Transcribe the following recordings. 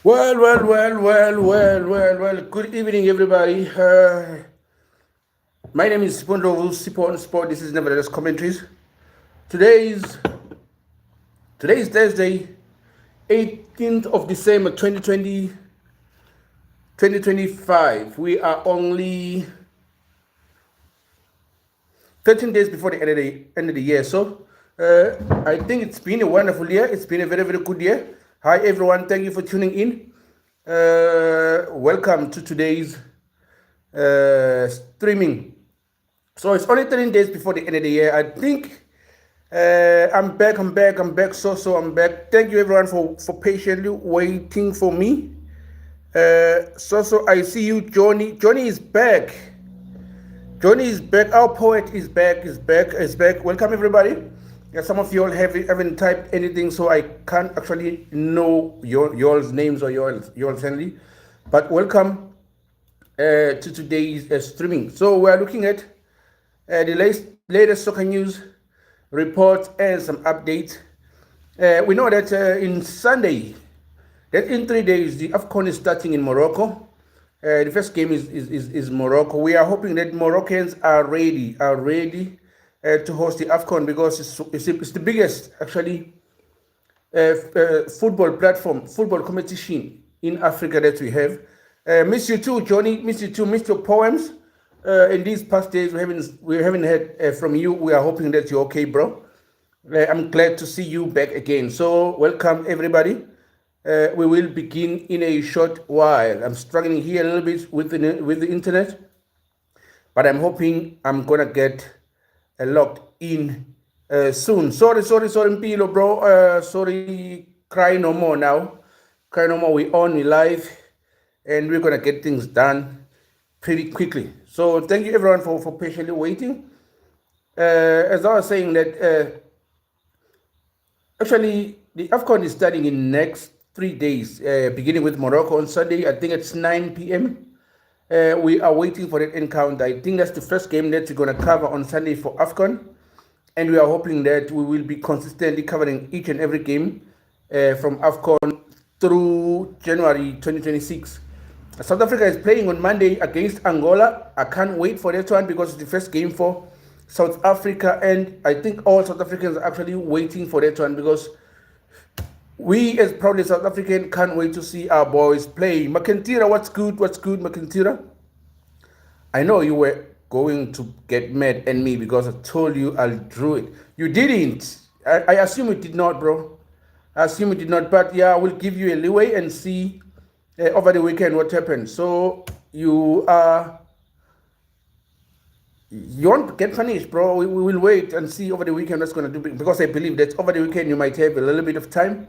Well. Good evening, everybody. My name is Sipondo Sport. This is nevertheless commentaries. Today's today's Thursday, 18th of December 2025. We are only 13 days before the end of the year. So I think it's been a wonderful year. It's been a very good year. Hi everyone. Thank you for tuning in. Welcome to today's streaming. So it's only 13 days before the end of the year. I think I'm back. I'm back. So I'm back. Thank you everyone for patiently waiting for me. So I see you, Johnny. Johnny is back. Johnny is back. Our poet is back. Is back. Welcome everybody. Yeah, some of you all haven't typed anything, so I can't actually know y'all's names or y'all's family. But welcome to today's streaming. So we are looking at the latest soccer news, reports, and some updates. We know that in Sunday, that in 3 days, the AFCON is starting in Morocco. The first game is Morocco. We are hoping that Moroccans are ready to host the AFCON because it's the biggest, actually, football competition in Africa that we have. Miss you too, Johnny. Miss you too. Miss your poems. In these past days, we haven't heard from you. We are hoping that you're okay, bro. I'm glad to see you back again. So welcome everybody. We will begin in a short while. I'm struggling here a little bit with the internet, but I'm hoping I'm gonna get logged in soon. Sorry, Mpilo, bro. Sorry, cry no more now. Cry no more. We on, we live, and we're gonna get things done pretty quickly. So thank you everyone for patiently waiting. As I was saying that actually the AFCON is starting in next 3 days, beginning with Morocco on Sunday. I think it's 9 p.m. We are waiting for that encounter. I think that's the first game that we're going to cover on Sunday for AFCON. And we are hoping that we will be consistently covering each and every game from AFCON through January 2026. South Africa is playing on Monday against Angola. I can't wait for that one because it's the first game for South Africa. And I think all South Africans are actually waiting for that one because we, as probably South African, can't wait to see our boys play. Makentira, what's good, Makentira? I know you were going to get mad at me because I told you I'll draw it. You didn't. I assume you did not, bro. I assume you did not. But yeah, I will give you a leeway and see over the weekend what happened. So you won't get punished, bro. We will wait and see over the weekend what's going to do because I believe that over the weekend you might have a little bit of time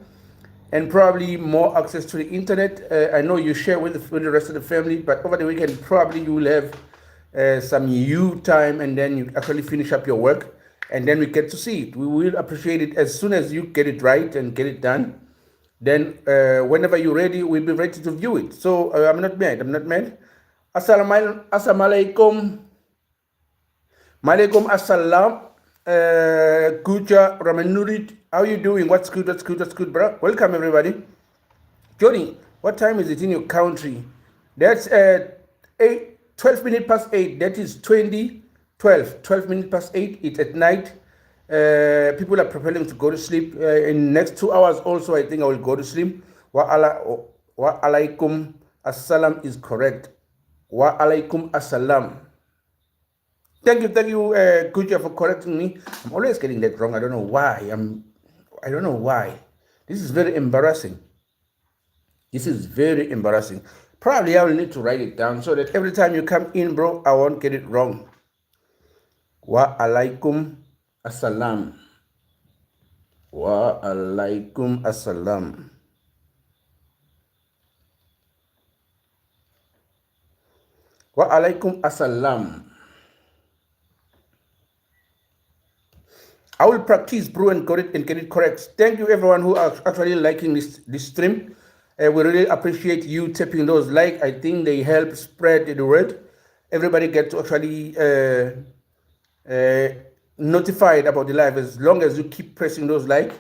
and probably more access to the internet. I know you share with the rest of the family, but over the weekend probably you will have some you time and then you actually finish up your work and then we get to see it. We will appreciate it as soon as you get it right and get it done. Then whenever you're ready, we'll be ready to view it. So I'm not mad. Assalamu alaikum. Malaikum assalam. Kuja Ramanurit. How you doing? What's good, bro? Welcome everybody. Johnny, what time is it in your country? That's 12 minutes past 8. That is 12 minutes past 8. It's at night. People are preparing to go to sleep. In next 2 hours also, I think I will go to sleep. Wa alaikum assalam is correct. Wa alaikum assalam. Thank you, Kuja, for correcting me. I'm always getting that wrong. I don't know why. I don't know why. This is very embarrassing. Probably I will need to write it down so that every time you come in, bro, I won't get it wrong. Wa alaikum assalam. Wa alaikum assalam. Wa alaikum assalam. I will practice, bro, and get it correct. Thank you, everyone who are actually liking this stream. We really appreciate you tapping those like. I think they help spread the word. Everybody get to actually notified about the live. As long as you keep pressing those like,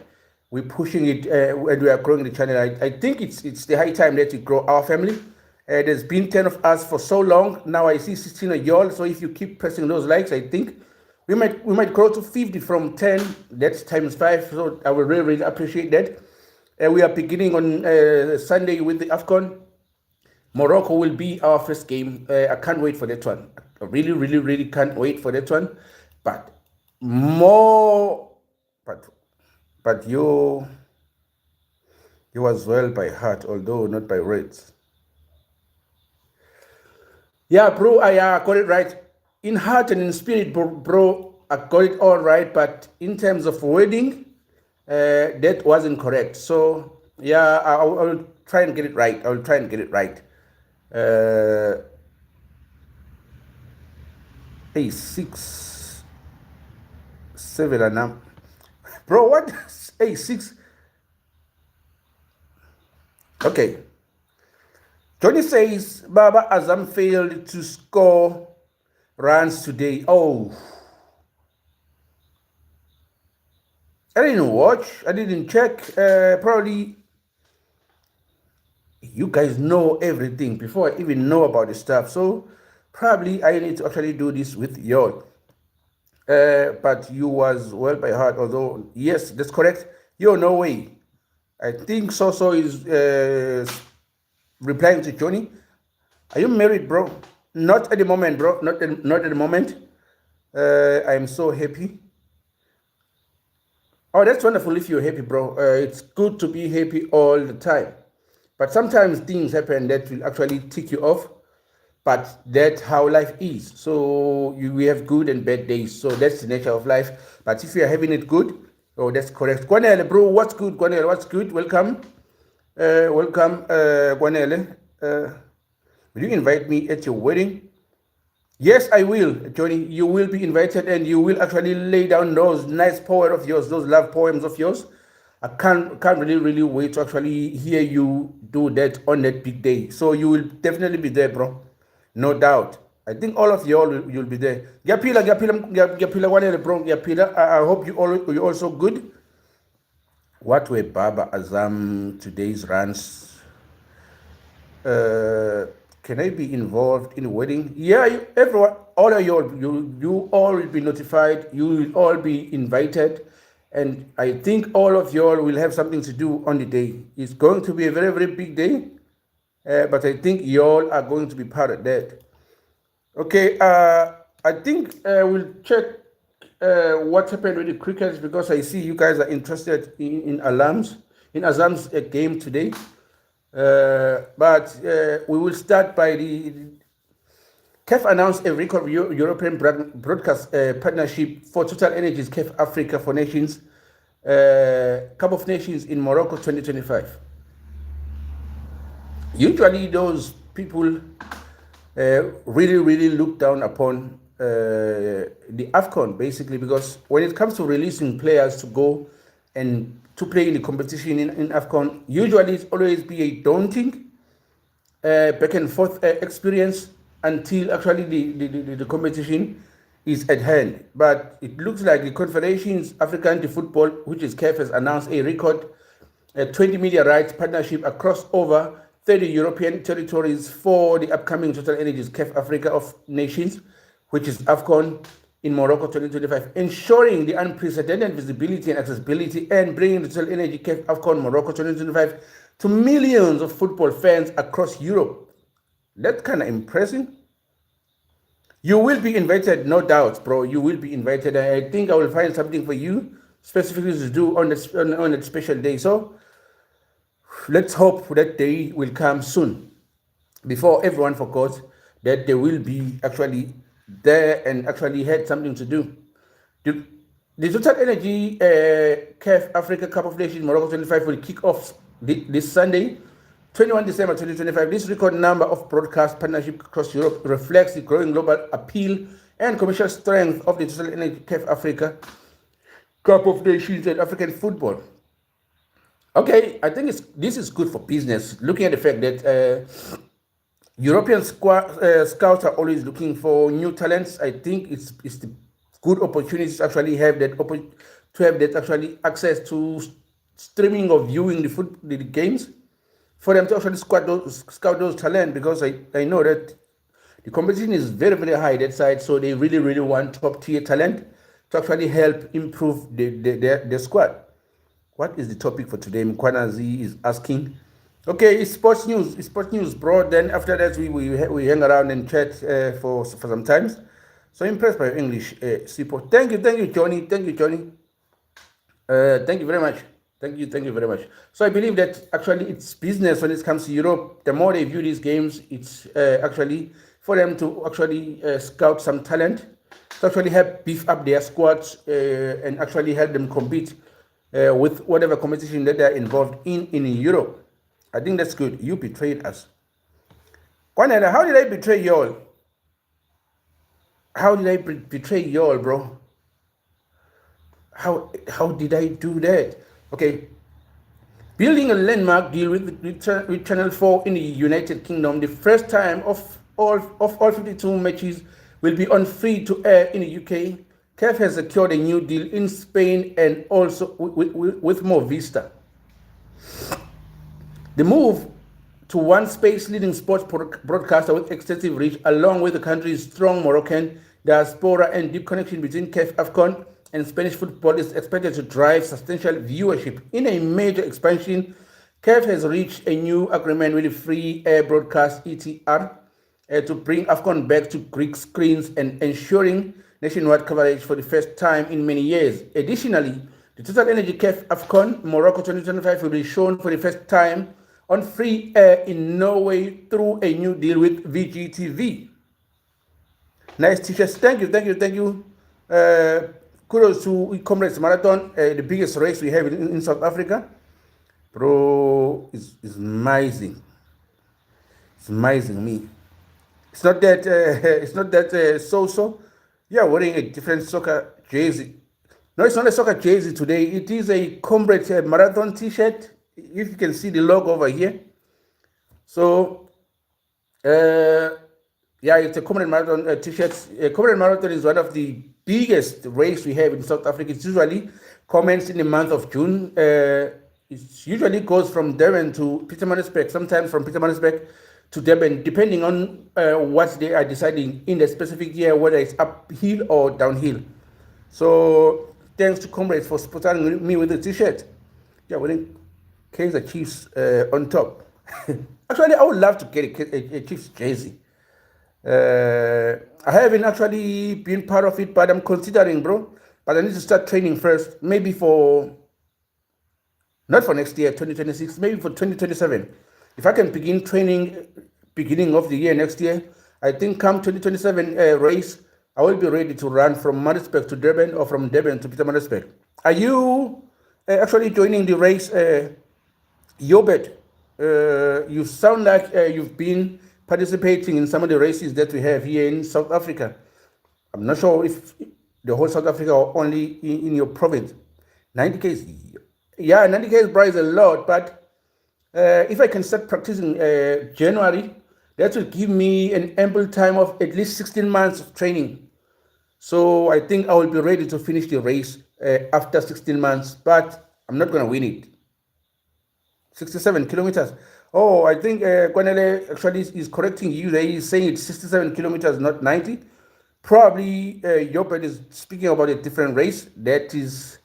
we're pushing it and we are growing the channel. I think it's the high time that we grow our family. There's been 10 of us for so long. Now I see 16 of y'all. So if you keep pressing those likes, I think we might grow to 50 from 10. That's times 5. So I will really, really appreciate that. We are beginning on Sunday with the AFCON. Morocco will be our first game. I can't wait for that one. I really, really, really can't wait for that one. But more, but you was well by heart, although not by words. Yeah, bro, I got it right. In heart and in spirit, bro, I got it all right. But in terms of wording, that wasn't correct. So yeah, I will try and get it right. I will try and get it right. Hey, 6, 7, and now, bro, what? Hey, 6. Okay. Johnny says Baba Azam failed to score runs today. Oh, I didn't watch. I didn't check. Probably you guys know everything before I even know about the stuff. So probably I need to actually do this with y'all. But you was well by heart. Although yes, that's correct. Yo, no way. I think so is replying to Johnny. Are you married, bro? Not at the moment, bro. Not at the moment. I'm so happy. Oh, that's wonderful if you're happy, bro. It's good to be happy all the time. But sometimes things happen that will actually tick you off. But that's how life is. So we have good and bad days. So that's the nature of life. But if you're having it good, oh, that's correct. Gwanele, bro, what's good? Gwanele, what's good? Welcome. Welcome, Gwanele. Will you invite me at your wedding? Yes, I will, Johnny. You will be invited and you will actually lay down those nice poems of yours, those love poems of yours. I can't really wait to actually hear you do that on that big day. So you will definitely be there, bro. No doubt. I think all of you all you'll be there. Yapila, bro. Yapila, I hope you're also good. What were Baba Azam today's runs? Can I be involved in a wedding? Yeah, everyone, all of you all will be notified. You will all be invited, and I think all of you all will have something to do on the day. It's going to be a very, very big day, but I think you all are going to be part of that. Okay, I think we'll check what happened with the crickets because I see you guys are interested in Azam's game today. But we will start by the CAF announced a record European broadcast partnership for Total Energies CAF Africa for Nations, Cup of Nations in Morocco 2025. Usually those people really look down upon the AFCON basically because when it comes to releasing players to go and to play in the competition in AFCON, usually it's always be a daunting back and forth experience until actually the competition is at hand. But it looks like the Confederations African de Football, which is CAF, has announced a record 20 media rights partnership across over 30 European territories for the upcoming Total Energies CAF Africa of Nations, which is AFCON in Morocco 2025, ensuring the unprecedented visibility and accessibility and bringing the Total Energy CAF AFCON Morocco 2025 to millions of football fans across Europe. That's kind of impressive. You will be invited, no doubt, bro. You will be invited. I think I will find something for you specifically to do on that special day. So let's hope that day will come soon before everyone forgets that they will be actually there and actually had something to do. The Total Energy CAF Africa Cup of Nations Morocco 25 will kick off this Sunday, 21 December 2025. This record number of broadcast partnership across Europe reflects the growing global appeal and commercial strength of the Total Energy CAF Africa Cup of Nations and African football. Okay, I think this is good for business, looking at the fact that European scouts are always looking for new talents. I think it's the good opportunities to actually have that actually access to streaming or viewing the games, for them to actually scout those talent, because I know that the competition is very, very high that side, so they really, really want top tier talent to actually help improve their squad. What is the topic for today? Mkwanazi is asking. Okay, it's sports news. It's sports news, bro. Then after that, we hang around and chat for some times. So impressed by your English, Sipo. Thank you, Johnny. Thank you, Johnny. Thank you very much. Thank you very much. So I believe that actually it's business when it comes to Europe. The more they view these games, it's actually for them to actually scout some talent, to actually help beef up their squads and actually help them compete with whatever competition that they're involved in Europe. I think that's good. You betrayed us. Kwanela, how did I betray y'all? How did I betray y'all, bro? How did I do that? Okay. Building a landmark deal with Channel 4 in the United Kingdom, the first time of all 52 matches will be on free to air in the UK. CAF has secured a new deal in Spain and also with Movistar. The move to one Spain's leading sports broadcaster with extensive reach, along with the country's strong Moroccan diaspora and deep connection between CAF, AFCON, and Spanish football, is expected to drive substantial viewership. In a major expansion, CAF has reached a new agreement with the free air broadcast ETR to bring AFCON back to Greek screens and ensuring nationwide coverage for the first time in many years. Additionally, the Total Energy CAF AFCON Morocco 2025 will be shown for the first time on free air in Norway through a new deal with VGTV. Nice t-shirts. Thank you. Kudos to Commentaries Marathon, the biggest race we have in South Africa. Bro, it's amazing. It's amazing me. It's not that so-so. Yeah, wearing a different soccer jersey. No, it's not a soccer jersey today. It is a Comrade Marathon t-shirt. If you can see the logo over here. So, yeah, it's a Comrade Marathon t-shirt. Comrade Marathon is one of the biggest race we have in South Africa. It usually commences in the month of June. It usually goes from Durban to Pietermaritzburg, sometimes from Pietermaritzburg to Durban, depending on what they are deciding in the specific year, whether it's uphill or downhill. So thanks to Comrades for sponsoring me with the t-shirt. Yeah, wearing Kaizer Chiefs on top. Actually, I would love to get a Chiefs jersey. I haven't actually been part of it, but I'm considering, bro. But I need to start training first, maybe not for next year, 2026, maybe for 2027. If I can begin training beginning of the year next year, I think come 2027 race, I will be ready to run from Maritzburg to Durban or from Durban to Pietermaritzburg. Are you actually joining the race, Yobet? You sound like you've been participating in some of the races that we have here in South Africa. I'm not sure if the whole South Africa or only in your province. 90K, yeah, 90K is a lot, but if I can start practicing January, that will give me an ample time of at least 16 months of training. So I think I will be ready to finish the race after 16 months, but I'm not going to win it. 67 kilometers. Oh, I think Kwanele actually is correcting you there. He's saying it's 67 kilometers, not 90. Probably Yopet is speaking about a different race. That is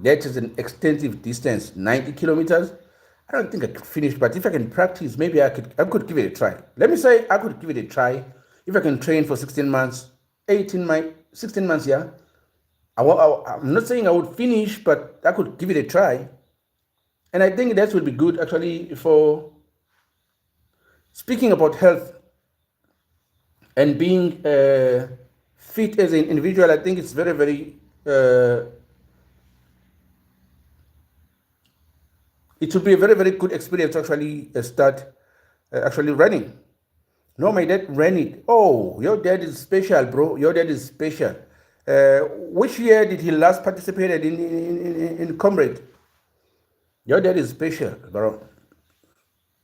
an extensive distance, 90 kilometers. I don't think I could finish, but if I can practice, maybe I could give it a try. Let me say I could give it a try if I can train for 16 months, 16 months, yeah. I'm not saying I would finish, but I could give it a try. And I think that will be good, actually, for speaking about health and being fit as an individual. I think it's very, very, it would be a very, very good experience to actually start actually running. No, my dad ran it. Oh, your dad is special, bro. Your dad is special. Which year did he last participated in Comrade? Your dad is special, bro.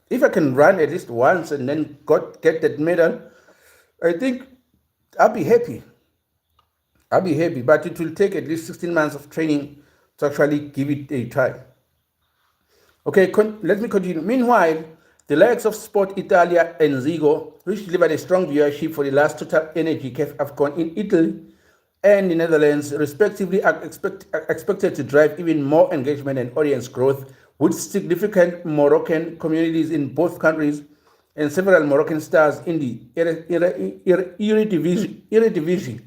If I can run at least once and then get that medal, I think I'll be happy. But it will take at least 16 months of training to actually give it a try. Okay, let me continue. Meanwhile, the likes of Sport Italia and Zigo, which delivered a strong viewership for the last Total Energy CAF AFCON in Italy and the Netherlands, respectively, are expected to drive even more engagement and audience growth, with significant Moroccan communities in both countries and several Moroccan stars in the Eredivisie.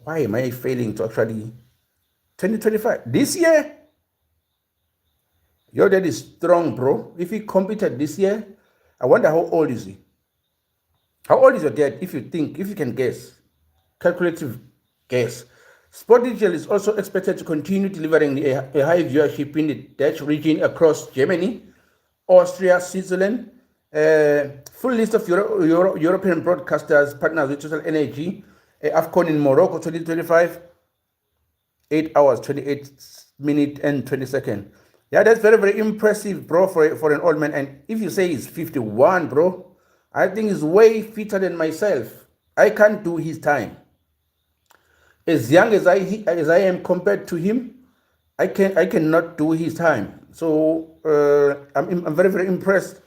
Why am I failing to actually 2025? This year, your dad is strong, bro. If he competed this year, I wonder how old is he? How old is your dad, if you can guess? Calculative guess. Sport Digital is also expected to continue delivering a high viewership in the Dutch region across Germany, Austria, Switzerland. Full list of European broadcasters partners with Total Energy. AFCON in Morocco 2025, 8 hours, 28 minutes, and 20 seconds. Yeah, that's very, very impressive, bro, for an old man. And if you say he's 51, bro, I think he's way fitter than myself. I can't do his time. As young as I am compared to him, I cannot do his time. So I'm very, very impressed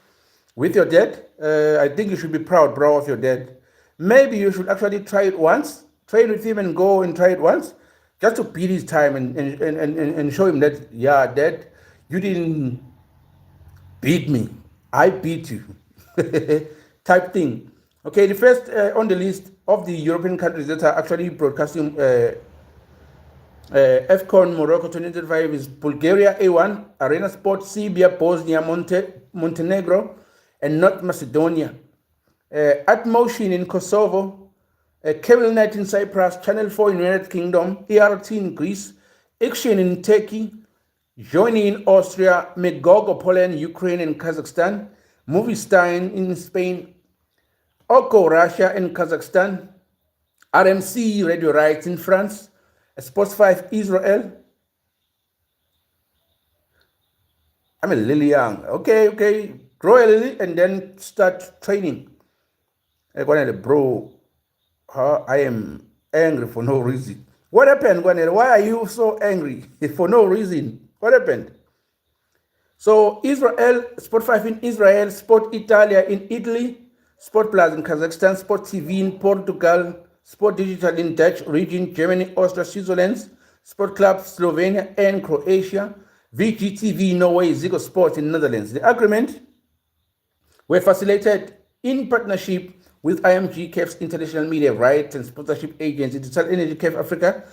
with your dad. I think you should be proud, bro, of your dad. Maybe you should actually try it once, train with him and go and try it once, just to beat his time and show him that, yeah, dad, you didn't beat me, I beat you, type thing. Okay, the first on the list of the European countries that are actually broadcasting AFCON Morocco 2025 is Bulgaria A1, Arena Sport, Serbia, Bosnia, Montenegro, and North Macedonia. Atmotion in Kosovo, Cable Net in Cyprus, Channel 4 in United Kingdom, ERT in Greece, Action in Turkey, Joining in Austria, Megogo, Poland, Ukraine, and Kazakhstan, Movistar in Spain, Oko, Russia, and Kazakhstan, RMC Radio Rights in France, Sports 5 Israel. I'm a little young. Okay. Grow a little and then start training. Bro, I am angry for no reason. What happened, Gwanele? Why are you so angry for no reason? What happened? So Israel, Sport 5 in Israel, Sport Italia in Italy, Sport Plus in Kazakhstan, Sport TV in Portugal, Sport Digital in Dutch region, Germany, Austria, Switzerland, Sport Club Slovenia and Croatia, VGTV Norway, Zigo Sport in Netherlands. The agreement were facilitated in partnership with IMG CAF's international media rights and sponsorship agency, Total Energy CAF Africa,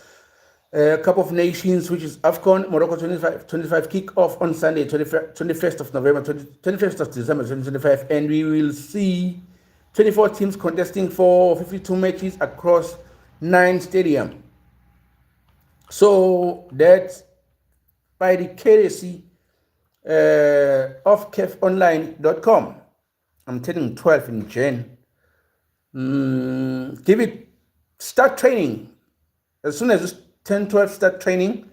Cup of Nations, which is AFCON Morocco 25 kick-off on Sunday, 21st of November, 21st of December 2025, and we will see 24 teams contesting for 52 matches across 9 stadiums. So that's by the courtesy of CAFonline.com. I'm turning 12 in Jan. Start training. As soon as you turn 12, start training.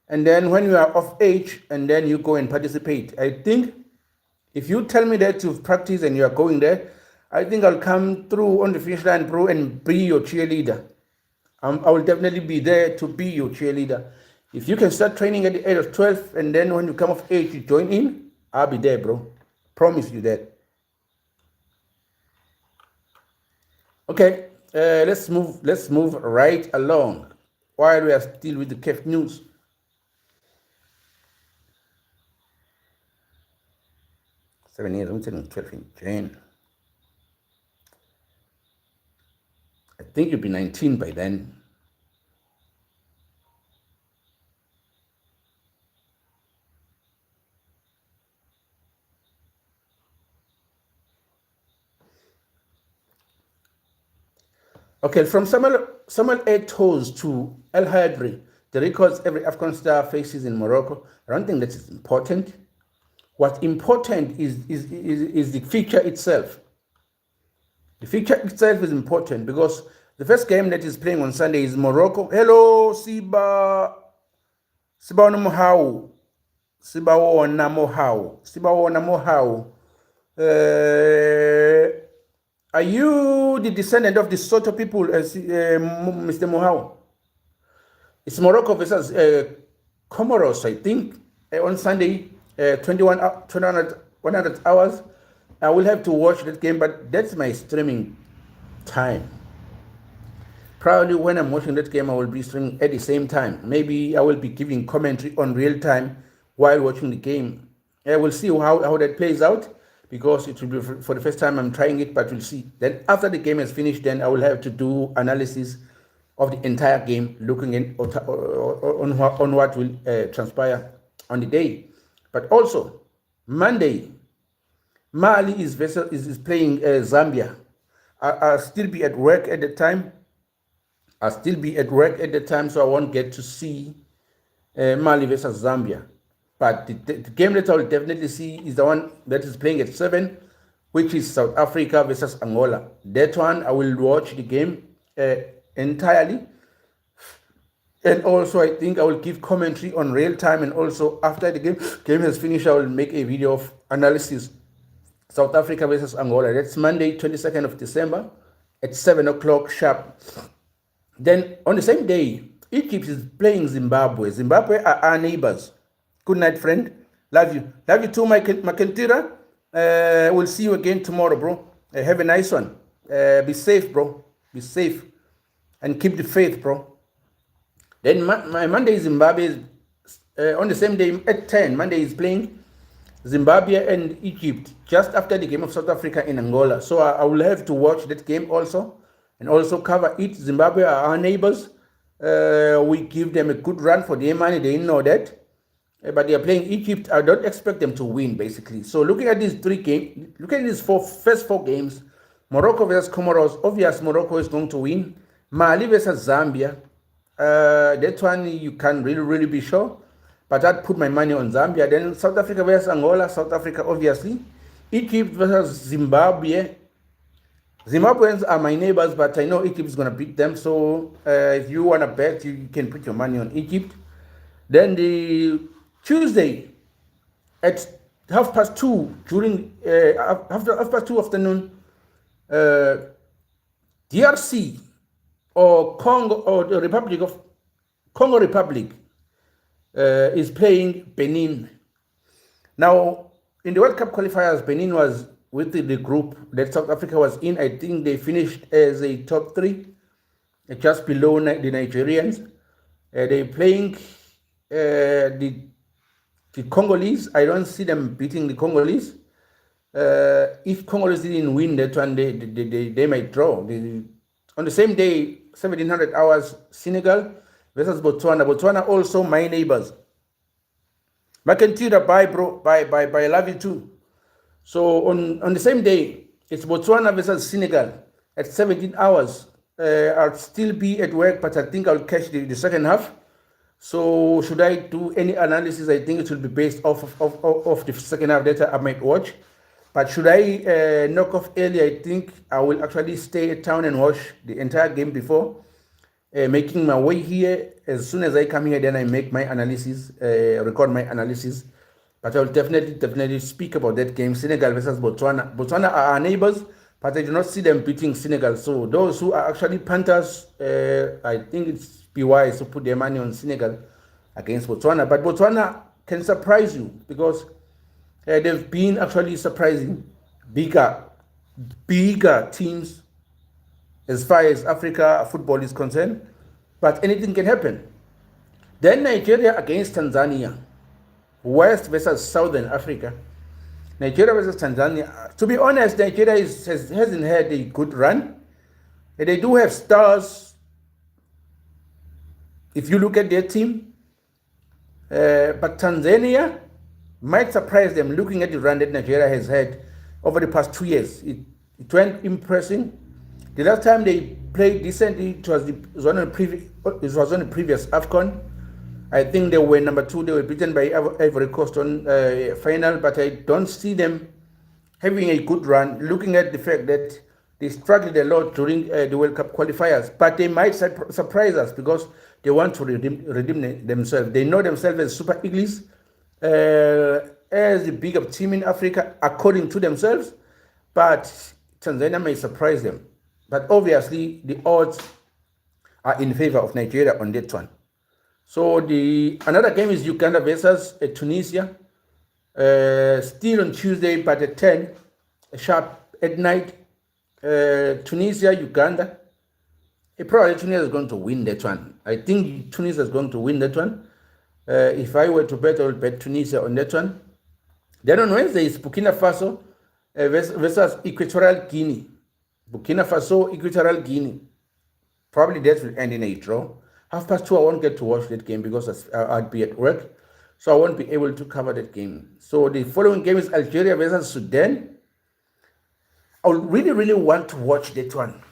And then when you are of age, and then you go and participate. I think if you tell me that you've practiced and you are going there, I think I'll come through on the finish line, bro, and be your cheerleader. I will definitely be there to be your cheerleader. If you can start training at the age of 12, and then when you come of age, you join in, I'll be there, bro. Promise you that. Okay, let's move right along while we are still with the CAF news. I'm telling 12 in Jan. I think you'll be 19 by then. Okay, from Samuel Eto'os to El Hadri, the records every Afghan star faces in Morocco. I don't think that is important. What's important is the fixture itself. The fixture itself is important because the first game that is playing on Sunday is Morocco. Hello, Siba Mohau. Are you the descendant of the Soto people, Mr. Mohau? It's Morocco versus Comoros, I think, on Sunday. 100 hours. I will have to watch that game, but that's my streaming time. Probably when I'm watching that game, I will be streaming at the same time. Maybe I will be giving commentary on real time while watching the game. We'll see how that plays out, because it will be for the first time I'm trying it, but we'll see. Then after the game is finished, then I will have to do analysis of the entire game, looking on what will transpire on the day. But also, Monday, Mali is playing Zambia. I'll still be at work at the time. So I won't get to see Mali versus Zambia. But the game that I will definitely see is the one that is playing at 7, which is South Africa versus Angola. That one, I will watch the game entirely. And also, I think I will give commentary on real time. And also, after the game has finished, I will make a video of analysis. South Africa versus Angola. That's Monday, 22nd of December at 7 o'clock sharp. Then on the same day, Egypt is playing Zimbabwe. Zimbabwe are our neighbors. Good night, friend. Love you. Love you too, Makentira. We'll see you again tomorrow, bro. Have a nice one. Be safe, bro. Be safe. And keep the faith, bro. Then my Monday, Zimbabwe is on the same day at 10. Monday is playing Zimbabwe and Egypt just after the game of South Africa in Angola. So I will have to watch that game also, and also cover it. Zimbabwe are our neighbors. We give them a good run for their money. They know that. But they are playing Egypt. I don't expect them to win, basically. So looking at these 3 games, look at these first 4 games. Morocco versus Comoros. Obvious Morocco is going to win. Mali versus Zambia. That one you can really be sure. But I'd put my money on Zambia. Then South Africa versus Angola. South Africa, obviously. Egypt versus Zimbabwe. Zimbabweans are my neighbors, but I know Egypt is going to beat them. So if you want to bet, you can put your money on Egypt. Then the Tuesday at 2:30 during after 2:30 afternoon, DRC or Congo or the Republic of Congo Republic is playing Benin. Now, in the World Cup qualifiers, Benin was with the group that South Africa was in. I think they finished as a top 3, just below the Nigerians. They're playing the Congolese. I don't see them beating the Congolese. If Congolese didn't win that one, they might draw. On the same day, 1700 hours, Senegal versus Botswana. Botswana also my neighbors. Makentira, bye, bro. Bye. I love you too. So on the same day, it's Botswana versus Senegal at 17 hours. I'll still be at work, but I think I'll catch the second half. So should I do any analysis? I think it will be based off of the second half that I might watch. But should I knock off early? I think I will actually stay at town and watch the entire game before making my way here. As soon as I come here, then I make my analysis, record my analysis. But I will definitely speak about that game, Senegal versus Botswana. Botswana are our neighbors, but I do not see them beating Senegal. So those who are actually Panthers, I think it's be wise to put their money on Senegal against Botswana. But Botswana can surprise you, because they've been actually surprising bigger teams as far as Africa football is concerned. But anything can happen. Then Nigeria against Tanzania. West versus Southern Africa. Nigeria versus Tanzania. To be honest, Nigeria hasn't had a good run. They do have stars. If you look at their team, but Tanzania might surprise them looking at the run that Nigeria has had over the past 2 years. It went impressing. The last time they played decently, it was on the previous AFCON. I think they were number 2. They were beaten by Ivory Coast on final, but I don't see them having a good run, looking at the fact that they struggled a lot during the World Cup qualifiers. But they might surprise us, because they want to redeem themselves. They know themselves as Super Eagles, as the bigger team in Africa, according to themselves. But Tanzania may surprise them. But obviously, the odds are in favor of Nigeria on that one. So another game is Uganda versus Tunisia. Still on Tuesday, but at 10 sharp at night, Tunisia, Uganda. Probably Tunisia is going to win that one. I think Tunisia is going to win that one. If I were to bet, I would bet Tunisia on that one. Then on Wednesday is Burkina Faso versus Equatorial Guinea. Burkina Faso, Equatorial Guinea. Probably that will end in a draw. 2:30, I won't get to watch that game because I'd be at work. So I won't be able to cover that game. So the following game is Algeria versus Sudan. I would really, really want to watch that one.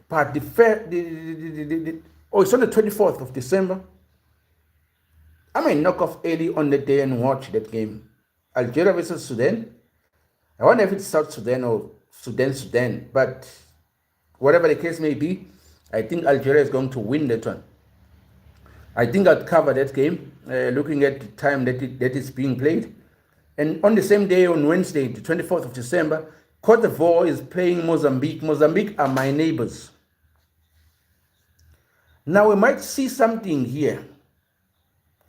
But it's on the 24th of December. I may knock off early on the day and watch that game. Algeria versus Sudan. I wonder if it's South Sudan or Sudan. But whatever the case may be, I think Algeria is going to win that one. I think I'd cover that game, looking at the time that it's being played. And on the same day, on Wednesday, the 24th of December, Cote d'Ivoire is playing Mozambique. Mozambique are my neighbors. Now we might see something here.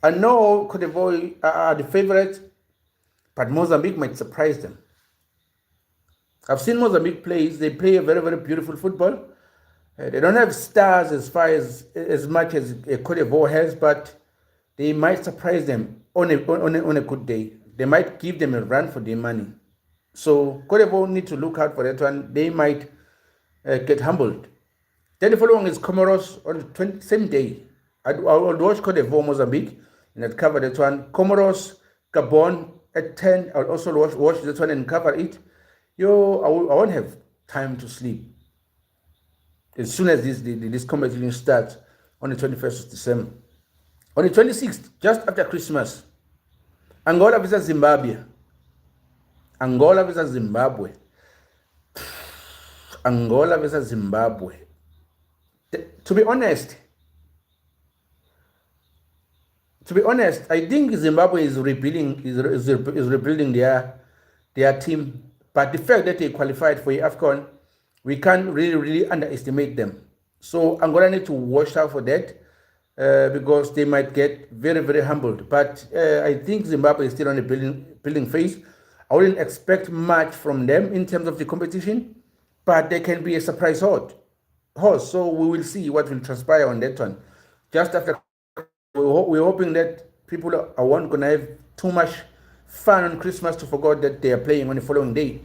I know Cote d'Ivoire are the favorites, but Mozambique might surprise them. I've seen Mozambique play. They play a very, very beautiful football. They don't have stars as much as Cote d'Ivoire has, but they might surprise them on a good day. They might give them a run for their money. So Cote d'Ivoire need to look out for that one. They might get humbled. Then the following is Comoros on the same day. I will watch Cote d'Ivoire, Mozambique, and I'd cover that one. Comoros, Gabon at 10. I'll also watch that one and cover it. I won't have time to sleep. As soon as this competition starts on the 21st of December. On the 26th, just after Christmas, Angola versus Zimbabwe. Angola versus Zimbabwe. Angola versus Zimbabwe. To be honest, I think Zimbabwe is rebuilding their team. But the fact that they qualified for AFCON, we can't really underestimate them. So Angola need to watch out for that because they might get very, very humbled. But I think Zimbabwe is still on the building phase. I wouldn't expect much from them in terms of the competition, but they can be a surprise horse. So we will see what will transpire on that one. Just after, we're hoping that people aren't going to have too much fun on Christmas to forget that they are playing on the following day.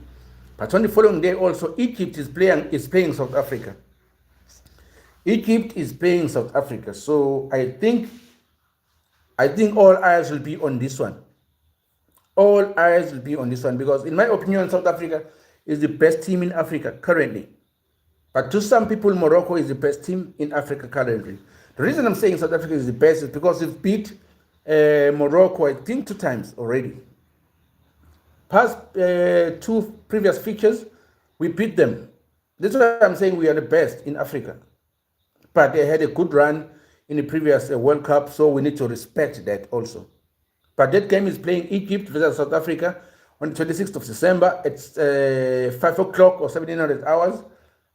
But on the following day also, Egypt is playing South Africa. Egypt is playing South Africa. So I think all eyes will be on this one. All eyes will be on this one because, in my opinion, South Africa is the best team in Africa currently. But to some people, Morocco is the best team in Africa currently. The reason I'm saying South Africa is the best is because they've beat Morocco, I think, 2 times already. Past 2 previous fixtures, we beat them. That's why I'm saying we are the best in Africa. But they had a good run in the previous World Cup, so we need to respect that also. But that game is playing Egypt versus South Africa on the 26th of December. It's 5 o'clock or 1700 hours.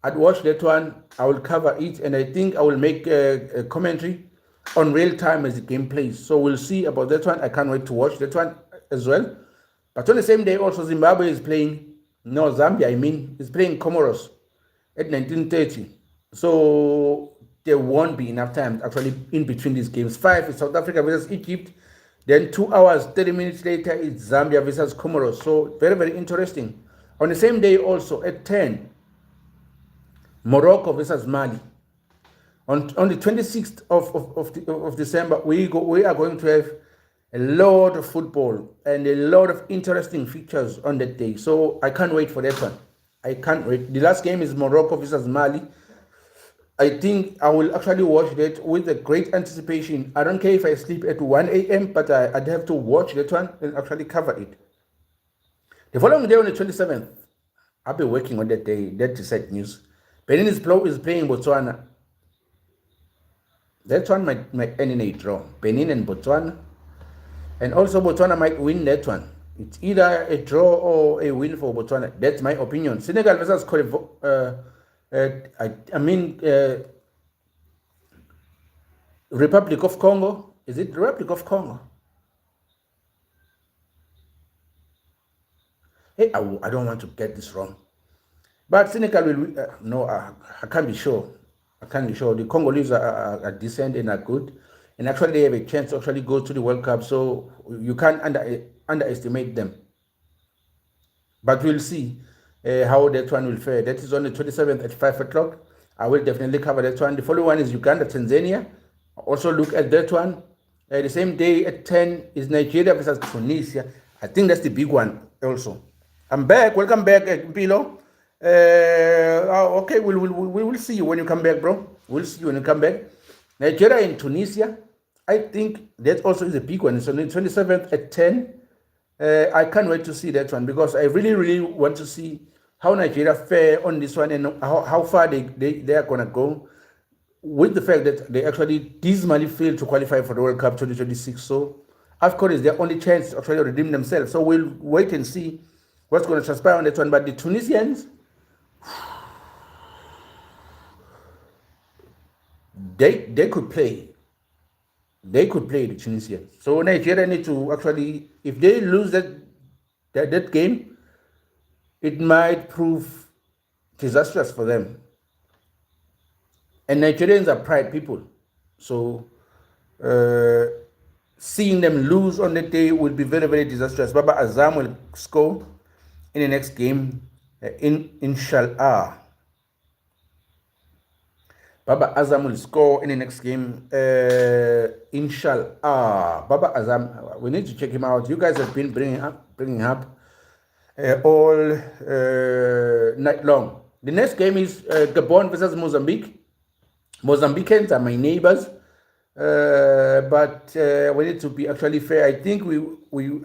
I'd watch that one. I will cover it, and I think I will make a commentary on real time as the game plays. So we'll see about that one. I can't wait to watch that one as well. But on the same day, also Zimbabwe is playing, Zambia, is playing Comoros at 19:30. So there won't be enough time actually in between these games. 5 is South Africa versus Egypt. Then 2 hours, 30 minutes later, it's Zambia versus Comoros. So very, very interesting. On the same day also at 10, Morocco versus Mali. On the 26th of December, we are going to have a lot of football and a lot of interesting features on that day. So I can't wait for that one. I can't wait. The last game is Morocco versus Mali. I think I will actually watch that with a great anticipation. I don't care if I sleep at 1 a.m., but I'd have to watch that one and actually cover it. The following day on the 27th, I'll be working on that day. That is sad news. Benin is playing Botswana. That one might end in a draw. Benin and Botswana. And also Botswana might win that one. It's either a draw or a win for Botswana. That's my opinion. Senegal versus Cote d'Ivoire. Republic of Congo. Is it Republic of Congo? Hey, I don't want to get this wrong. But Senegal will, no, I can't be sure. I can't be sure. The Congolese are decent and are good. And actually, they have a chance to actually go to the World Cup. So you can't underestimate them. But we'll see how that one will fare. That is on the 27th at 5 o'clock. I will definitely cover that one. The following one is Uganda, Tanzania. Also look at that one. The same day at 10 is Nigeria versus Tunisia. I think that's the big one also. I'm back. Welcome back, Pilo. Okay, we will see you when you come back, bro. We'll see you when you come back. Nigeria and Tunisia. I think that also is a big one. It's on the 27th at 10. I can't wait to see that one because I really, really want to see how Nigeria fare on this one and how far they are going to go with the fact that they actually dismally failed to qualify for the World Cup 2026. So, of course, it's their only chance to actually redeem themselves. So we'll wait and see what's going to transpire on that one. But the Tunisians, they could play. They could play the Tunisians. So Nigeria need to actually, if they lose that game, it might prove disastrous for them. And Nigerians are pride people. So seeing them lose on that day will be very, very disastrous. Baba Azam will score in the next game, inshallah. Baba Azam will score in the next game, inshallah. Baba Azam, we need to check him out. You guys have been bringing up all night long. The next game is Gabon versus Mozambique. Mozambicans are my neighbors, but we need to be actually fair. I think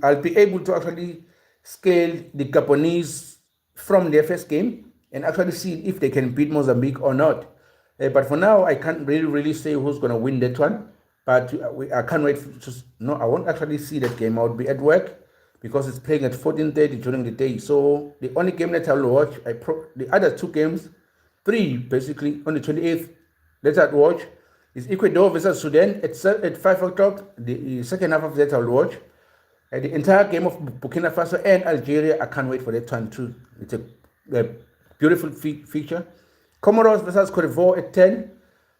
I'll be able to actually scale the Gabonese from their first game and actually see if they can beat Mozambique or not. But for now, I can't really say who's going to win that one. But I can't wait no, I won't actually see that game. I'll be at work because it's playing at 14:30 during the day. So the only game that I'll watch, the other two games, three basically, on the 28th, that I'll watch is Ecuador versus Sudan at 5 o'clock. The second half of that I'll watch. The entire game of Burkina Faso and Algeria, I can't wait for that one too. It's a beautiful feature. Comoros versus Cote d'Ivoire at 10.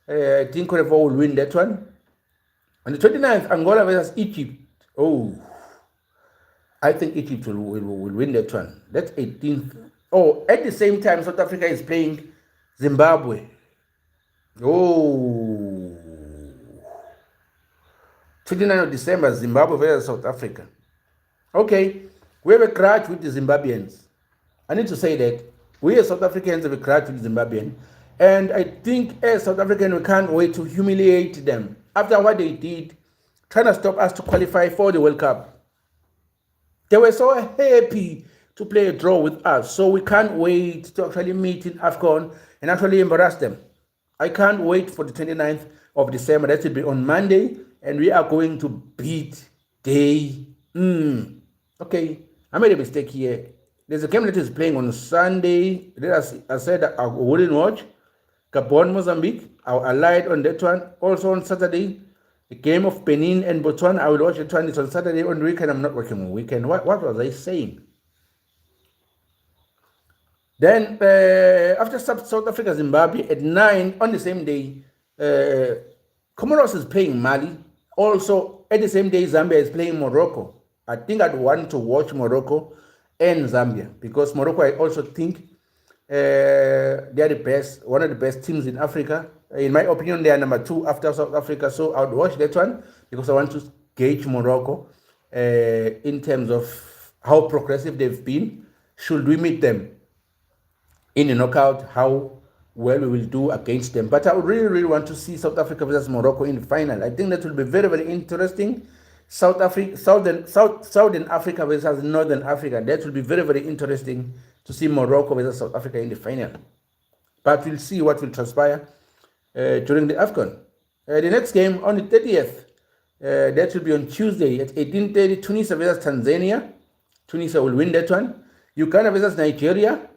I think Cote d'Ivoire will win that one. On the 29th, Angola versus Egypt. Oh, I think Egypt will win that one. That's 18th. Oh, at the same time, South Africa is playing Zimbabwe. Oh, 29th of December, Zimbabwe versus South Africa. Okay, we have a grudge with the Zimbabweans. I need to say that. We as South Africans have a grudge with the Zimbabwean. And I think as South Africans, we can't wait to humiliate them. After what they did, trying to stop us to qualify for the World Cup. They were so happy to play a draw with us. So we can't wait to actually meet in AFCON and actually embarrass them. I can't wait for the 29th of December. That will be on Monday. And we are going to beat they. Okay, I made a mistake here. There's a game that is playing on Sunday. I said I wouldn't watch. Gabon, Mozambique. I lied on that one. Also on Saturday, the game of Benin and Botswana. I will watch that one. It's on Saturday. On the weekend, I'm not working on weekend. What was I saying? Then after South Africa, Zimbabwe at 9 on the same day, Comoros is playing Mali. Also at the same day, Zambia is playing Morocco. I think I'd want to watch Morocco and Zambia because Morocco, I also think they are the best, one of the best teams in Africa. In my opinion, they are number 2 after South Africa. So I would watch that one because I want to gauge Morocco in terms of how progressive they've been. Should we meet them in the knockout, how well we will do against them. But I would really want to see South Africa versus Morocco in the final. I think that will be very, very interesting. Southern Africa versus Northern Africa. That will be very, very interesting to see Morocco versus South Africa in the final. But we'll see what will transpire during the AFCON. The next game on the 30th, that will be on Tuesday at 18:30, Tunisia versus Tanzania. Tunisia will win that one. Uganda versus Nigeria.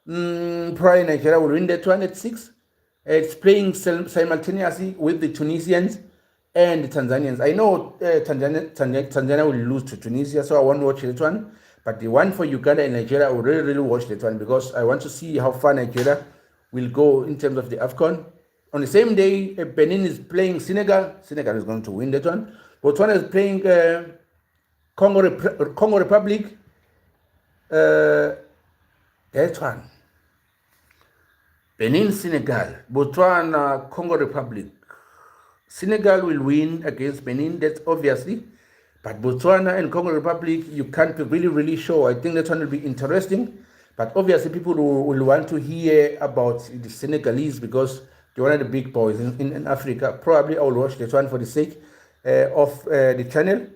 Probably Nigeria will win that one at 6. It's playing simultaneously with the Tunisians and the Tanzanians. I know Tanzania will lose to Tunisia, so I won't watch that one. But the one for Uganda and Nigeria, I will really, really watch that one because I want to see how far Nigeria will go in terms of the AFCON. On the same day, Benin is playing Senegal. Senegal is going to win that one. Botswana is playing Congo Republic. That one. Benin, Senegal. Botswana, Congo Republic. Senegal will win against Benin, that's obviously. But Botswana and Congo Republic, you can't be really, really sure. I think that one will be interesting. But obviously, people will want to hear about the Senegalese because they're one of the big boys in Africa. Probably I will watch that one for the sake of the channel.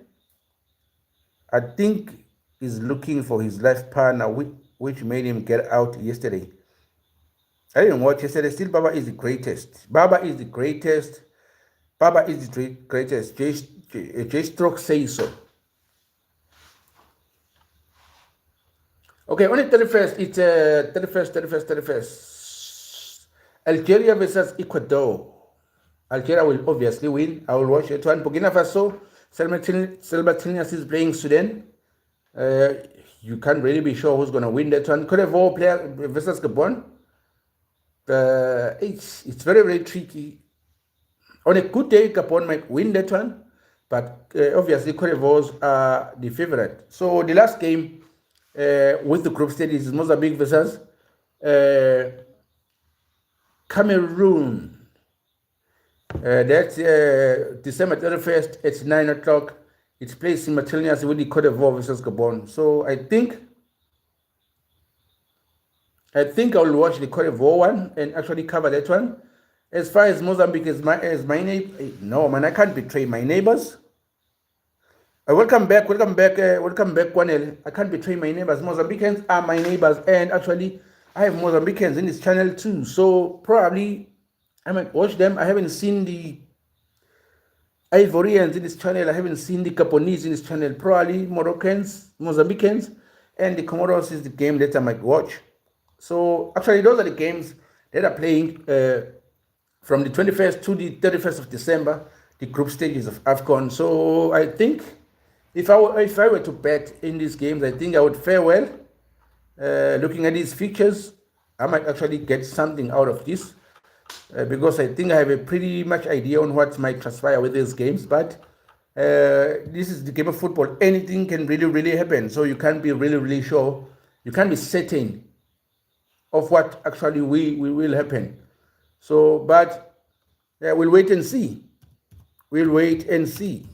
I think he's looking for his life partner, which made him get out yesterday. I didn't watch yesterday. Still, Baba is the greatest. Baba is the greatest. Baba is the greatest. J-Stroke says so. Okay, on the 31st, it's 31st. Algeria versus Ecuador. Algeria will obviously win. I will watch it. One Burkina Faso, Selmatinias is playing Sudan. You can't really be sure who's going to win that one. Cote d'Ivoire player versus Gabon. It's very, very tricky. On a good day, Gabon might win that one, but obviously Cote d'Ivoire are the favorite. So the last game with the group stage is Mozambique versus Cameroon. That's December 31st at 9 o'clock. It's placed simultaneously with the Cote d'Ivoire versus Gabon. So I think I will watch the Cote d'Ivoire one and actually cover that one. As far as Mozambique is my neighbor, no man, I can't betray my neighbors. Welcome back, Kwanel. I can't betray my neighbors. Mozambicans are my neighbors, and actually, I have Mozambicans in this channel too. So probably I might watch them. I haven't seen the Ivorians in this channel. I haven't seen the Gabonese in this channel. Probably Moroccans, Mozambicans, and the Comoros is the game that I might watch. So actually, those are the games that are playing from the 21st to the 31st of December, the group stages of AFCON. So I think if I were to bet in these games, I think I would fare well. Looking at these features, I might actually get something out of this because I think I have a pretty much idea on what might transpire with these games. But this is the game of football. Anything can really, really happen. So you can't be really, really sure. You can't be certain of what actually will happen. So, but we'll wait and see. We'll wait and see.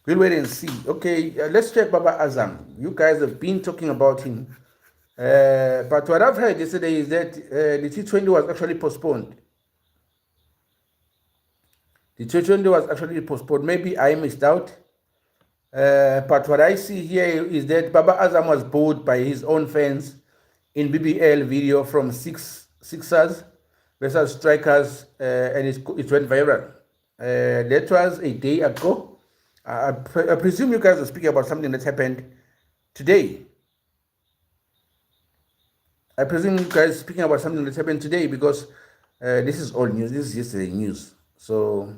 We'll wait and see. Okay, let's check Baba Azam. You guys have been talking about him. But what I've heard yesterday is that the T20 was actually postponed. The T20 was actually postponed. Maybe I missed out. But what I see here is that Baba Azam was booed by his own fans in BBL video from Sixers versus Strikers, and it went viral. That was a day ago. I presume you guys are speaking about something that happened today. I presume you guys are speaking about something that happened today because this is old news. This is yesterday news. So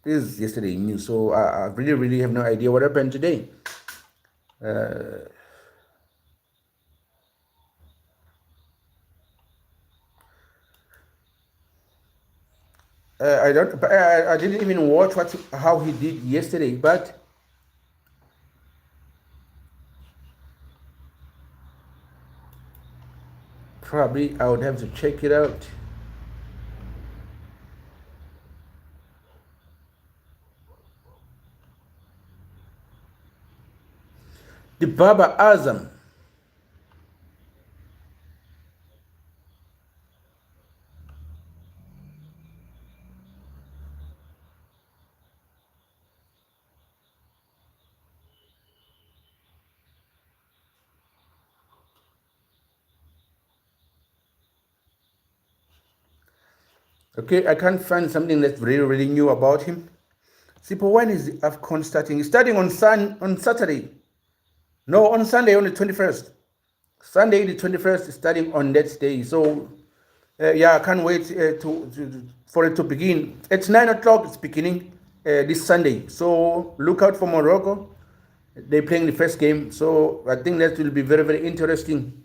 this is yesterday news. So I really, really have no idea what happened today. I didn't even watch how he did yesterday, but probably I would have to check it out. The Baba Azam. Okay, I can't find something that's really, really new about him. Sipo, when is the AFCON starting? It's starting on Saturday. No, on Sunday, on the 21st. Sunday, the 21st is starting on that day. So, yeah, I can't wait for it to begin. It's 9 o'clock, it's beginning. this Sunday. So look out for Morocco. They're playing the first game. So I think that will be very, very interesting.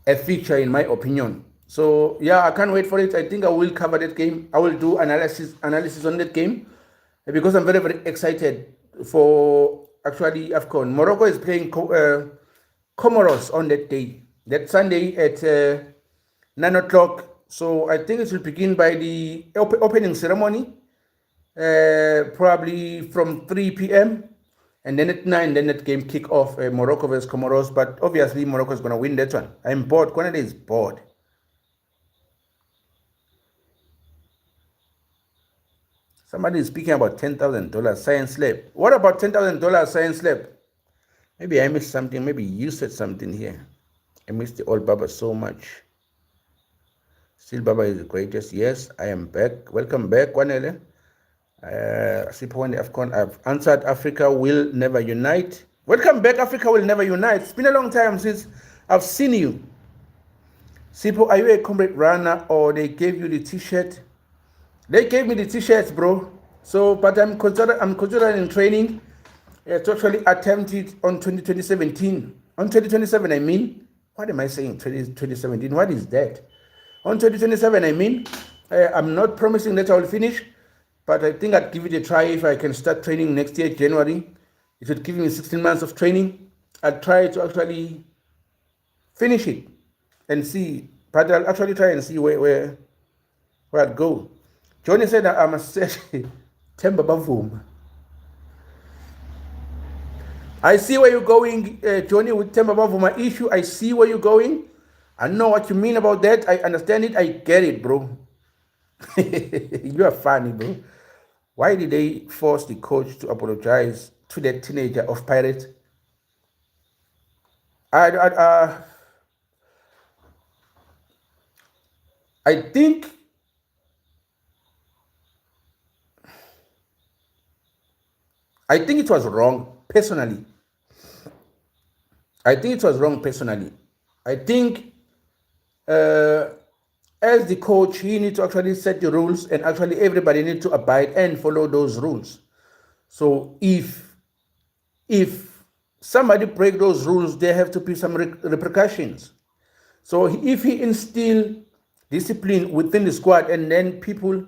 A feature, in my opinion. So yeah, I can't wait for it. I think I will cover that game. I will do analysis on that game because I'm very, very excited for actually AFCON. Morocco is playing Comoros on that day, that Sunday at 9 o'clock. So I think it will begin by the opening ceremony, probably from 3 p.m. And then at 9, then that game kick off, Morocco versus Comoros. But obviously, Morocco is going to win that one. I'm bored. Kwanele is bored. Somebody is speaking about $10,000 science lab. What about $10,000 science lab? Maybe I missed something. Maybe you said something here. I missed the old Baba so much. Still Baba is the greatest. Yes, I am back. Welcome back, Kwanele. I've answered Africa will never unite. Welcome back, Africa will never unite. It's been a long time since I've seen you. Sipo, are you a comrade runner or they gave you the t-shirt? They gave me the t-shirts, bro. So, but I'm considering training to actually attempt it on 2017. On 2027, I mean. What am I saying? 2017? What is that? On 2027, I mean. I'm not promising that I will finish, but I think I'd give it a try if I can start training next year, January. It would give me 16 months of training. I'd try to actually finish it and see. But I'll actually try and see where I'd go. Johnny said that I must say, Temba Bavum. I see where you're going, Johnny, with Temba Bavuma issue. I see where you're going. I know what you mean about that. I understand it. I get it, bro. You are funny, bro. Why did they force the coach to apologize to that teenager of Pirates? I think it was wrong, personally. I think as the coach, he needs to actually set the rules, and actually everybody needs to abide and follow those rules. So if somebody break those rules, there have to be some repercussions. So if he instill discipline within the squad and then people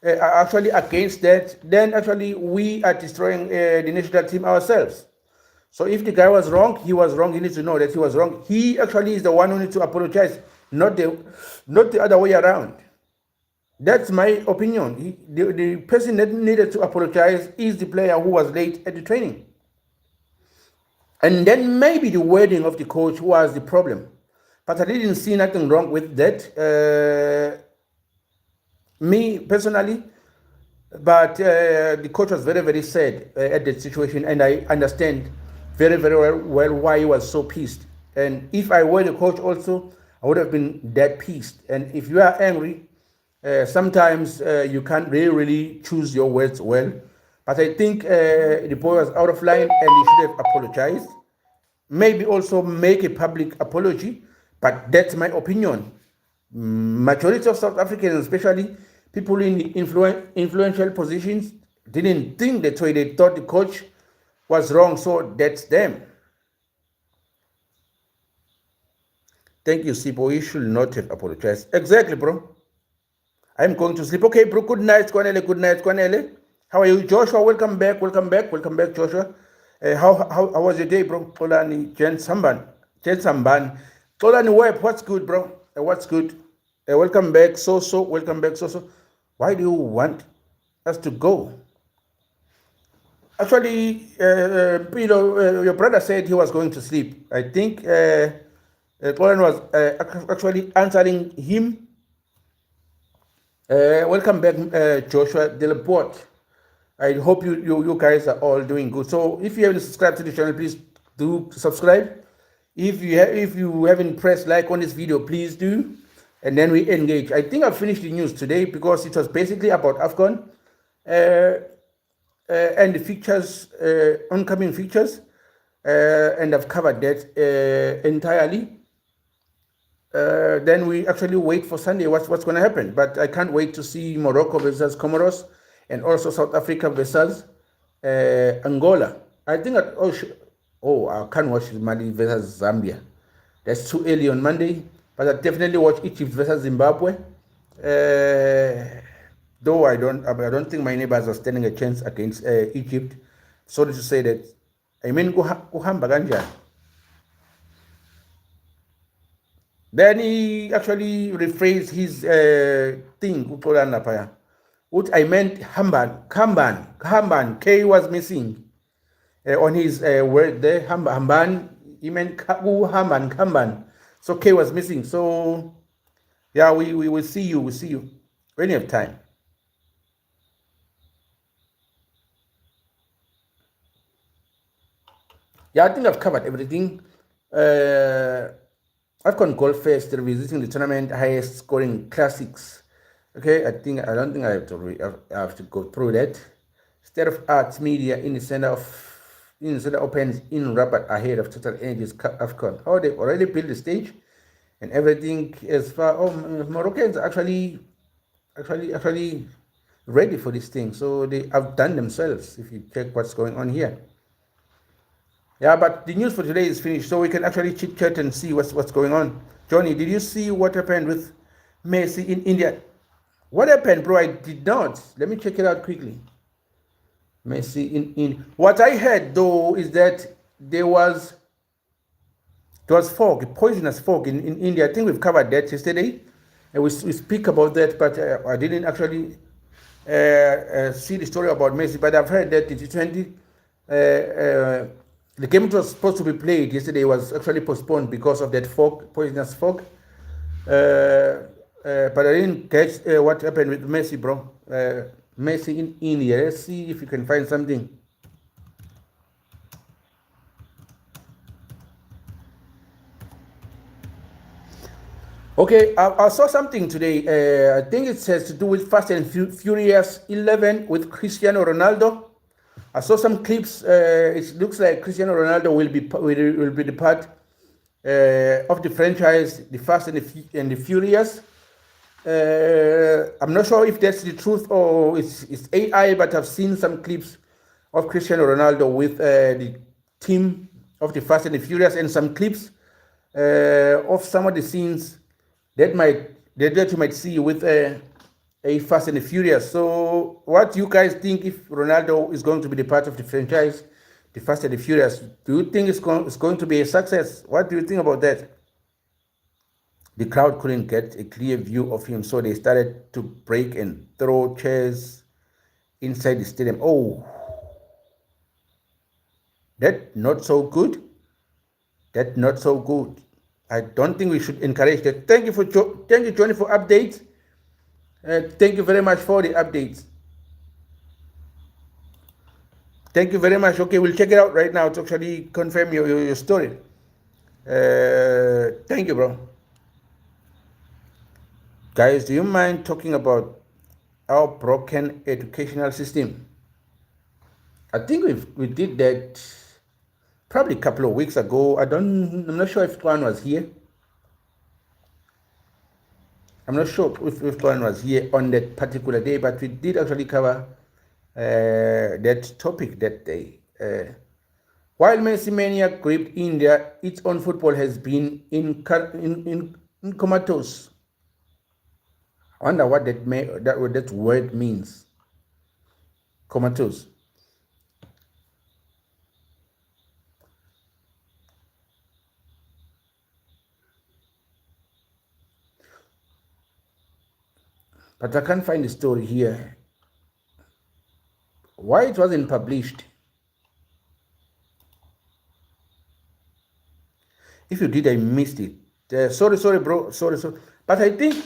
are actually against that, then actually we are destroying the national team ourselves. So if the guy was wrong, he was wrong. He needs to know that he was wrong. He actually is the one who needs to apologize, not the other way around. That's my opinion. The person that needed to apologize is the player who was late at the training. And then maybe the wording of the coach was the problem. But I didn't see nothing wrong with that. Me personally, but the coach was very, very sad at that situation, and I understand very, very well why he was so pissed. And if I were the coach also, I would have been that pissed. And if you are angry, sometimes you can't really choose your words well. But I think the boy was out of line and he should have apologized. Maybe also make a public apology, but that's my opinion. Majority of South Africans, especially people in the influential positions, didn't think that way. They thought the coach was wrong, so that's them. Thank you, Sipo. You should not have apologized. Exactly, bro. I'm going to sleep. Okay, bro. Good night, Kwanele. Good night, Kwanele. How are you, Joshua? Welcome back, Joshua. How was your day, bro? Tolani Jen Samban. Tolani Web, what's good, bro? What's good? Welcome back, welcome back, so. Why do you want us to go? Actually, your brother said he was going to sleep. I think Tolani was actually answering him. Welcome back, Joshua Delaport. I hope you guys are all doing good. So if you haven't subscribed to the channel, please do subscribe. If you haven't pressed like on this video, please do. And then we engage. I think I finished the news today because it was basically about AFCON and the features, oncoming features. And I've covered that entirely. Then we actually wait for Sunday what's going to happen. But I can't wait to see Morocco versus Comoros. and also South Africa versus Angola. I think I can't watch Mali versus Zambia. That's too early on Monday, but I definitely watch Egypt versus Zimbabwe. Though I don't think my neighbors are standing a chance against Egypt. Sorry to say that. I mean, kuhamba kanjani. Then he actually rephrased his thing. What I meant, Hamban, K was missing on his word there. Hamban, he meant Hamban. So K was missing. So yeah, we will see you. We'll see you when you have time. Yeah, I think I've covered everything. I've gone golf first, revisiting the tournament, highest scoring classics. Okay, I don't think I have to go through that. State of Arts Media in the center opens in Rabat ahead of Total Energies AFCON. Oh, they already built the stage and everything as far. Oh, Moroccans are actually ready for this thing. So they have done themselves. If you check what's going on here. Yeah, but the news for today is finished, so we can actually chit chat and see what's going on. Johnny, did you see what happened with Messi in India? What happened, bro? I did not. Let me check it out quickly. Messi in what I heard though is that there was fog, poisonous fog in India. I think we've covered that yesterday, and we speak about that, but I didn't actually see the story about Messi. But I've heard that the T20. The game was supposed to be played yesterday was actually postponed because of that fog, poisonous fog. But I didn't catch what happened with Messi, bro. Messi in India. Let's see if you can find something. Okay, I saw something today. I think it has to do with Fast and Furious 11 with Cristiano Ronaldo. I saw some clips. It looks like Cristiano Ronaldo will be the part of the franchise, the Fast and the Furious. I'm not sure if that's the truth or it's AI, but I've seen some clips of Cristiano Ronaldo with the team of the Fast and the Furious, and some clips of some of the scenes that you might see with a Fast and the Furious. So what do you guys think if Ronaldo is going to be the part of the franchise, the Fast and the Furious? Do you think it's going to be a success? What do you think about that? The crowd couldn't get a clear view of him, so they started to break and throw chairs inside the stadium. Oh, that's not so good. That's not so good. I don't think we should encourage that. Thank you, Johnny, for updates. Thank you very much for the updates. Thank you very much. Okay, we'll check it out right now to actually confirm your story. Thank you, bro. Guys, do you mind talking about our broken educational system? I think we did that probably a couple of weeks ago. I'm not sure if Tuan was here. I'm not sure if Tuan was here on that particular day, but we did actually cover that topic that day. While Messi mania gripped India, its own football has been in comatose. I wonder what that word means. Comatose. But I can't find the story here. Why it wasn't published? If you did, I missed it. Sorry, bro. Sorry. But I think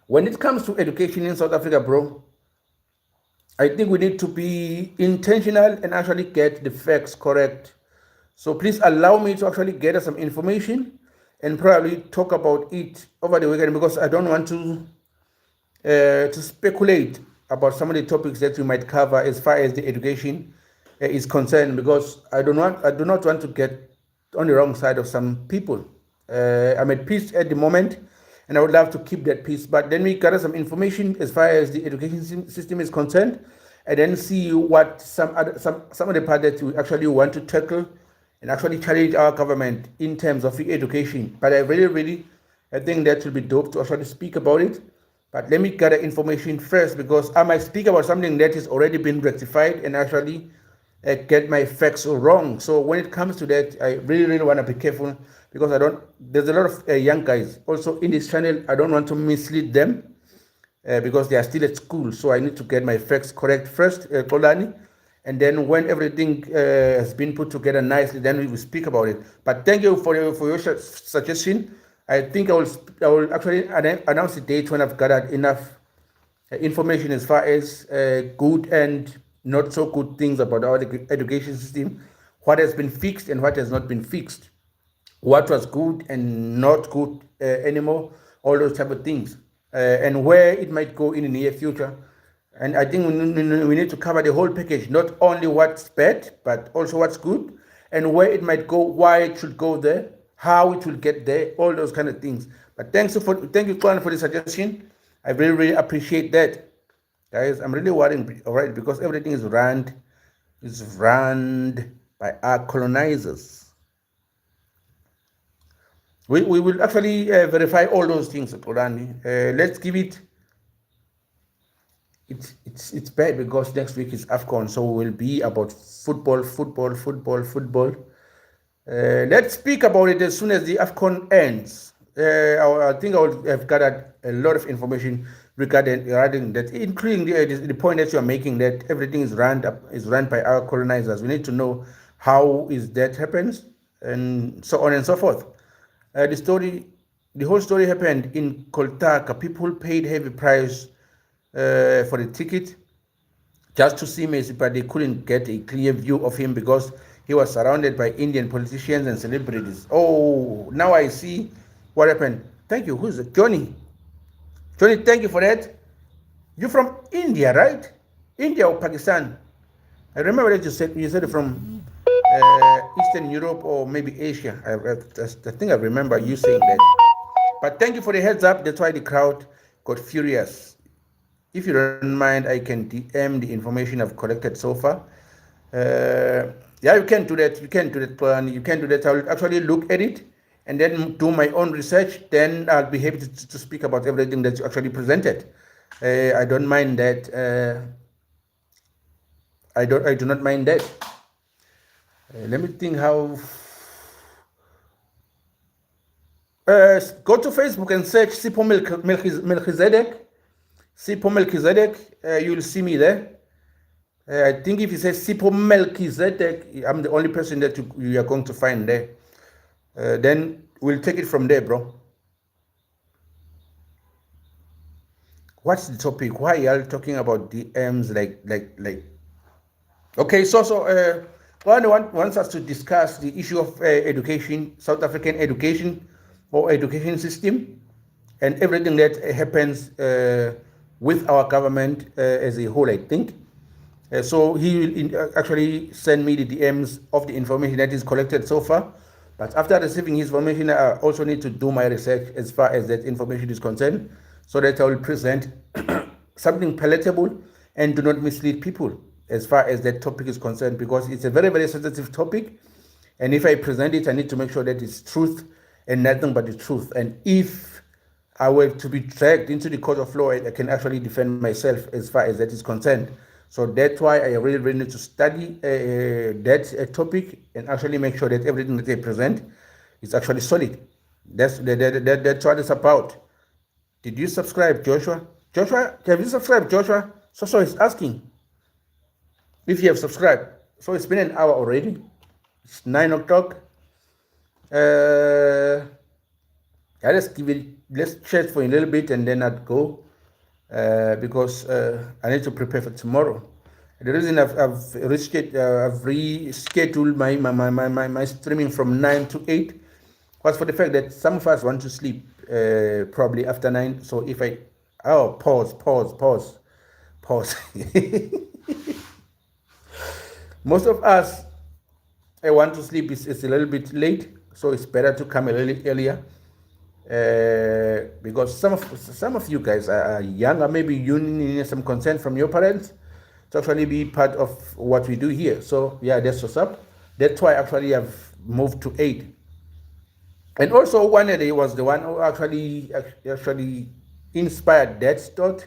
when it comes to education in South Africa, bro, I think we need to be intentional and actually get the facts correct. So please allow me to actually gather some information and probably talk about it over the weekend, because I don't want to speculate about some of the topics that we might cover as far as the education is concerned, because I do not want to get on the wrong side of some people. I'm at peace at the moment, and I would love to keep that peace. But then we gather some information as far as the education system is concerned, and then see what some of the part that we actually want to tackle and actually challenge our government in terms of education. But I really, I think that will be dope to actually speak about it. But let me gather information first, because I might speak about something that has already been rectified and actually get my facts wrong. So when it comes to that, I really want to be careful, because there's a lot of young guys also in this channel. I don't want to mislead them because they are still at school. So I need to get my facts correct first, Kolani. And then when everything has been put together nicely, then we will speak about it. But thank you for your suggestion. I think I will actually announce the date when I've gathered enough information as far as good and not so good things about our education system, what has been fixed and what has not been fixed, what was good and not good anymore, all those type of things, and where it might go in the near future. And I think we need to cover the whole package, not only what's bad, but also what's good, and where it might go, why it should go there, how it will get there, all those kind of things. But thank you, Kwan, for the suggestion. I really appreciate that, guys. I'm really worrying, all right, because everything is run by our colonizers. We will actually verify all those things, Kolani. Let's give it. It's bad because next week is AFCON, so we'll be about football. Let's speak about it as soon as the AFCON ends. I think I will have gathered a lot of information regarding that, including the point that you are making, that everything is run by our colonizers. We need to know how is that happens, and so on and so forth. The whole story happened in Koltaka. People paid heavy price for the ticket just to see Messi, but they couldn't get a clear view of him because he was surrounded by Indian politicians and celebrities. Oh, now I see what happened. Thank you. Who's it? Johnny? Johnny, thank you for that. You're from India, right? India or Pakistan? I remember that you said it from Eastern Europe or maybe Asia. I think I remember you saying that. But thank you for the heads up. That's why the crowd got furious. If you don't mind, I can DM the information I've collected so far. Yeah, you can do that. You can do that, plan. You can do that. I'll actually look at it and then do my own research. Then I'll be happy to speak about everything that you actually presented. I don't mind that. I do not mind that. Let me think how. Go to Facebook and search Sipho Melchizedek. Sipho Melchizedek, you'll see me there. I think if you say Sipho Melchizedek, I'm the only person that you are going to find there. Then we'll take it from there, bro. What's the topic? Why are you talking about DMs like? Okay, so one wants us to discuss the issue of education, South African education or education system, and everything that happens with our government as a whole, I think. So he will actually send me the DMs of the information that is collected so far. But after receiving his information, I also need to do my research as far as that information is concerned, so that I will present something palatable and do not mislead people as far as that topic is concerned, because it's a very, very sensitive topic. And if I present it, I need to make sure that it's truth and nothing but the truth. And if I were to be dragged into the court of law, I can actually defend myself as far as that is concerned. So that's why I really need to study that topic and actually make sure that everything that I present is actually solid. That's what it's about. Did you subscribe, Joshua? Joshua, have you subscribed, Joshua? So is asking if you have subscribed. So it's been an hour already. It's 9 o'clock. Let's chat for a little bit and then I'd go because I need to prepare for tomorrow. The reason I've rescheduled my streaming from 9 to 8 was for the fact that some of us want to sleep probably after 9. So if I pause. Most of us want to sleep. It's a little bit late, so it's better to come a little earlier because some of you guys are younger, maybe you need some consent from your parents to actually be part of what we do here. So yeah, that's what's up. That's why actually I've moved to 8. And also one day was the one who actually inspired that thought,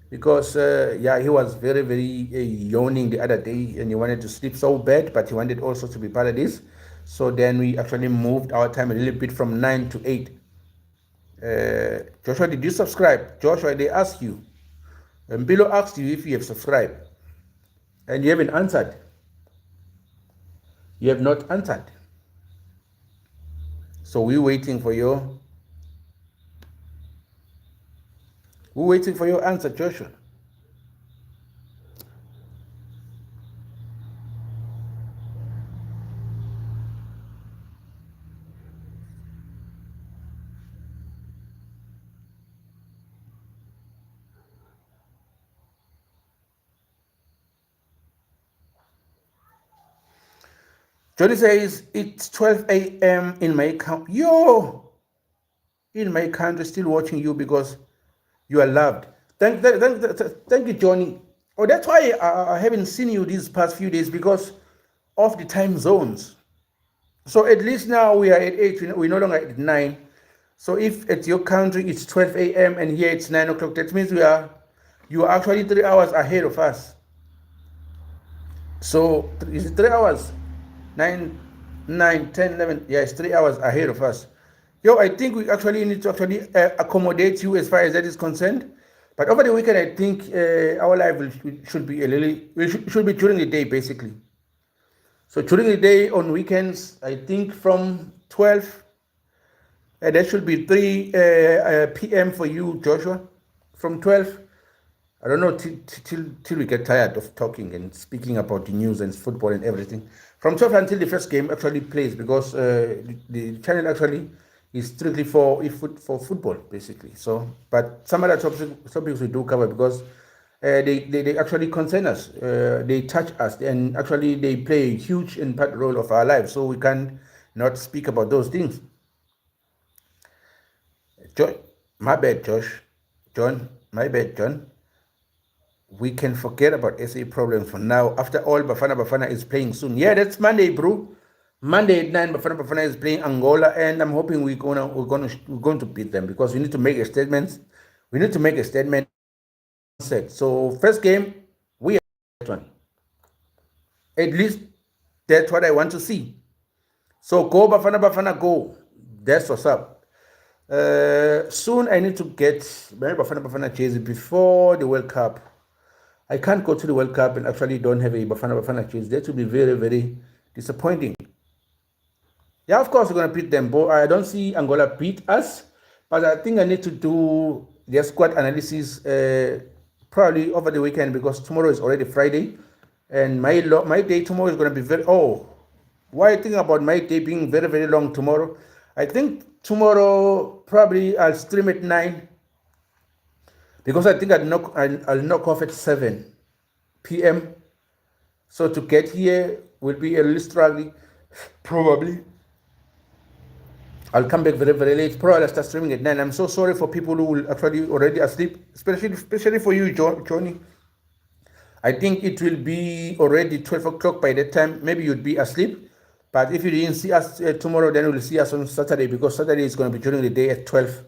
because yeah, he was very yawning the other day and he wanted to sleep so bad, but he wanted also to be part of this. So then we actually moved our time a little bit from 9 to 8. Joshua, did you subscribe? Joshua, they asked you. And Bilo asked you if you have subscribed. And you haven't answered. You have not answered. So we're waiting for your answer, Joshua. Johnny says it's 12 a.m. in my country. In my country, still watching you because you are loved. Thank you, Johnny. Oh, that's why I haven't seen you these past few days, because of the time zones. So at least now we are at 8. We're no longer at 9. So if at your country it's 12 a.m. and here it's 9 o'clock, that means you are actually 3 hours ahead of us. So is it 3 hours? 9, 10, 11. Yeah, it's 3 hours ahead of us. I think we actually need to accommodate you as far as that is concerned. But over the weekend, I think our live should be should be during the day, basically. So during the day, on weekends, I think from 12, that should be 3 p.m. for you, Joshua. From 12, I don't know, till we get tired of talking and speaking about the news and football and everything. From 12 until the first game actually plays, because the channel actually is strictly for football, basically. So, but some other topics we do cover, because they actually concern us. They touch us, and actually they play a huge and part role of our lives. So we can not speak about those things. John, my bad, Josh. John, my bad, John. We can forget about SA problems for now. After all, Bafana is playing soon. Yeah, that's Monday, bro. Monday at 9, Bafana is playing Angola, and I'm hoping we're going to beat them, because we need to make a statement. We need to make a statement. So first game, we are that one. At least that's what I want to see. So go Bafana, go. That's what's up. Soon I need to get my Bafana jersey before the World Cup. I can't go to the World Cup and actually don't have a Bafana jersey. That would be very disappointing. Yeah, of course we're going to beat them, but I don't see Angola beat us. But I think I need to do their squad analysis probably over the weekend, because tomorrow is already Friday. And my day tomorrow is going to be why are you thinking about my day being very long tomorrow? I think tomorrow probably I'll stream at 9, because I think I'll knock off at 7 p.m. So to get here will be a little struggling. Probably I'll come back very late. Probably I'll start streaming at 9. I'm so sorry for people who will actually already asleep, especially for you, Johnny. I think it will be already 12 o'clock by that time. Maybe you'd be asleep. But if you didn't see us tomorrow, then you'll see us on Saturday, because Saturday is going to be during the day at 12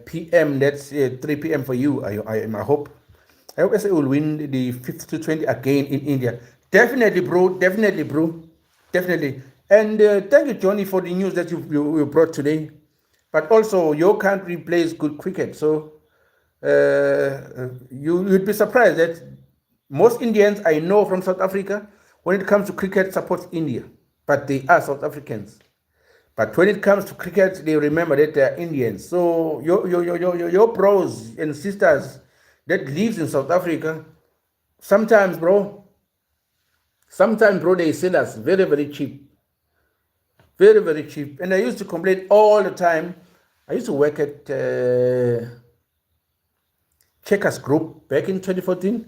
p.m. That's 3 p.m. for you. I hope SA will win the 50-20 again in India. Definitely, bro. Definitely. And thank you, Johnny, for the news that you brought today. But also, your country plays good cricket. So you'd be surprised that most Indians I know from South Africa, when it comes to cricket, support India. But they are South Africans. But when it comes to cricket, they remember that they are Indians. So your bros and sisters that lives in South Africa, sometimes, bro, they sell us very cheap. Very cheap. And I used to complain all the time. I used to work at Checkers Group back in 2014.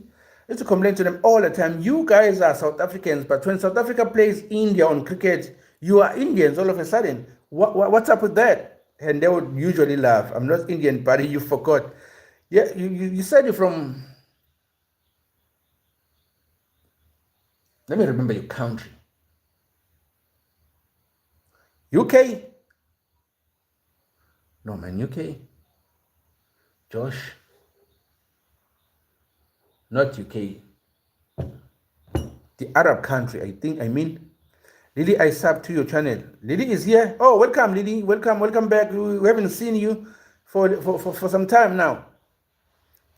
I used to complain to them all the time. You guys are South Africans, but when South Africa plays India on cricket, you are Indians all of a sudden. What's up with that? and they would usually laugh. I'm not Indian, buddy. You forgot. Yeah, you said you're from. Let me remember your country. UK? No, man, UK. Josh, not UK. The Arab country, I think. I mean, Lily, I sub to your channel. Lily is here. Oh, welcome, Lily. Welcome back. We haven't seen you for some time now.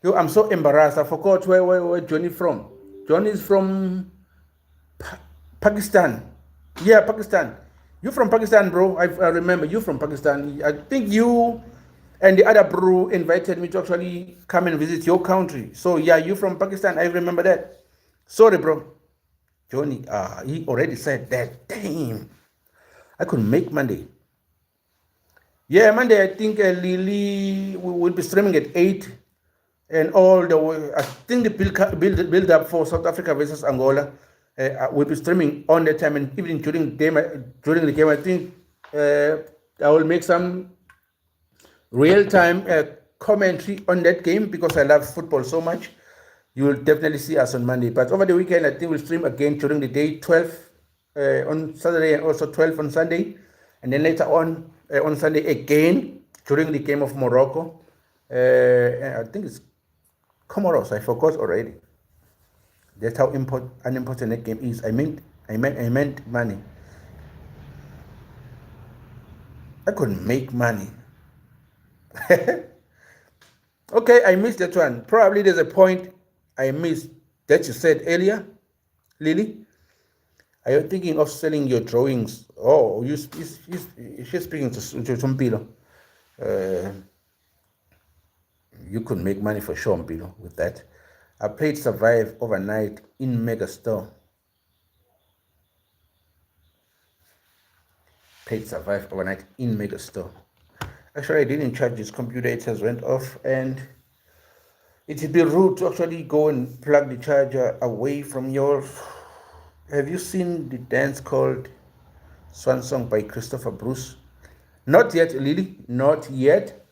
Yo, I'm so embarrassed. I forgot where Johnny from. Johnny is from Pakistan. Yeah, Pakistan. You from Pakistan, bro? I remember you from Pakistan. I think you and the other bro invited me to actually come and visit your country. So yeah, you from Pakistan. I remember that. Sorry, bro. Johnny, he already said that. Damn. I could make Monday. Yeah, Monday, I think Lily will be streaming at 8. And all the way, I think the build up for South Africa versus Angola will be streaming on the time. And even during the game, I think I will make some real-time commentary on that game because I love football so much. You will definitely see us on Monday. But over the weekend, I think we'll stream again during the day, 12 on Saturday and also 12 on Sunday. And then later on Sunday again during the game of Morocco. I think it's Comoros. I forgot already. That's how unimportant that game is. I meant money. I could make money. Okay, I missed that one. Probably there's a point I missed that you said earlier, Lily. Are you thinking of selling your drawings? Oh, she's speaking to Mpilo. You could make money for sure, Mpilo, with that. I played Survive overnight in Megastore. Played Survive overnight in Megastore. Actually, I didn't charge this computer. It has went off, and it would be rude to actually go and plug the charger away from your. Have you seen the dance called Swan Song by Christopher Bruce? Not yet, Lily. Not yet.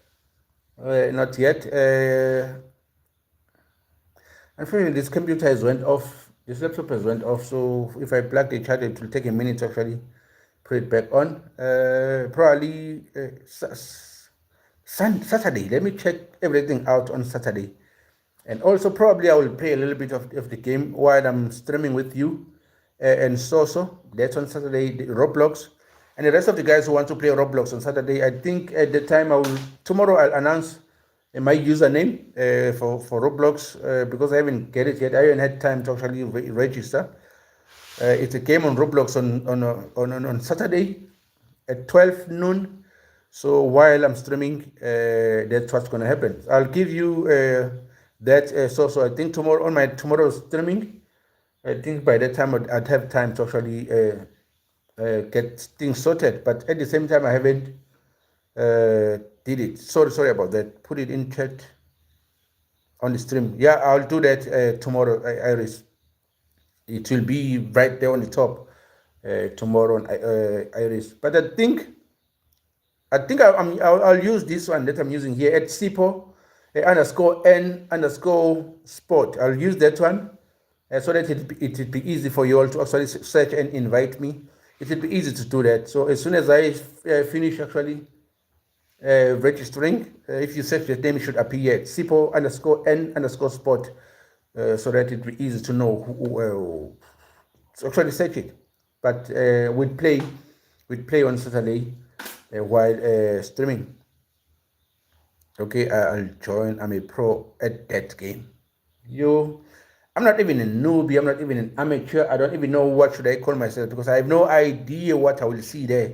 Not yet. Unfortunately, this computer has went off. This laptop has went off. So if I plug the charger, it will take a minute to actually put it back on. Probably Saturday. Let me check everything out on Saturday. And also probably I will play a little bit of the game while I'm streaming with you and Soso. That's on Saturday, the Roblox. And the rest of the guys who want to play Roblox on Saturday, I think at the time tomorrow I'll announce my username for Roblox because I haven't get it yet. I haven't had time to actually register. It's a game on Roblox on Saturday at 12 noon. So while I'm streaming, that's what's going to happen. I'll give you that. So I think tomorrow on my tomorrow's streaming, I think by that time I'd have time to actually get things sorted. But at the same time, I haven't did it. Sorry about that. Put it in chat on the stream. Yeah, I'll do that tomorrow, Iris. It will be right there on the top tomorrow on Iris. But I think I'll use this one that I'm using here at Sipo _N_ sport. I'll use that one so that it will be easy for you all to actually search and invite me. It will be easy to do that. So as soon as I finish actually registering, if you search the name, it should appear at Sipo _N_ sport so that it will be easy to know who to actually search it. But we'd play on Saturday while streaming. Okay, I'll join. I'm a pro at that game. I'm not even a newbie. I'm not even an amateur. I don't even know what should I call myself because I have no idea what I will see there.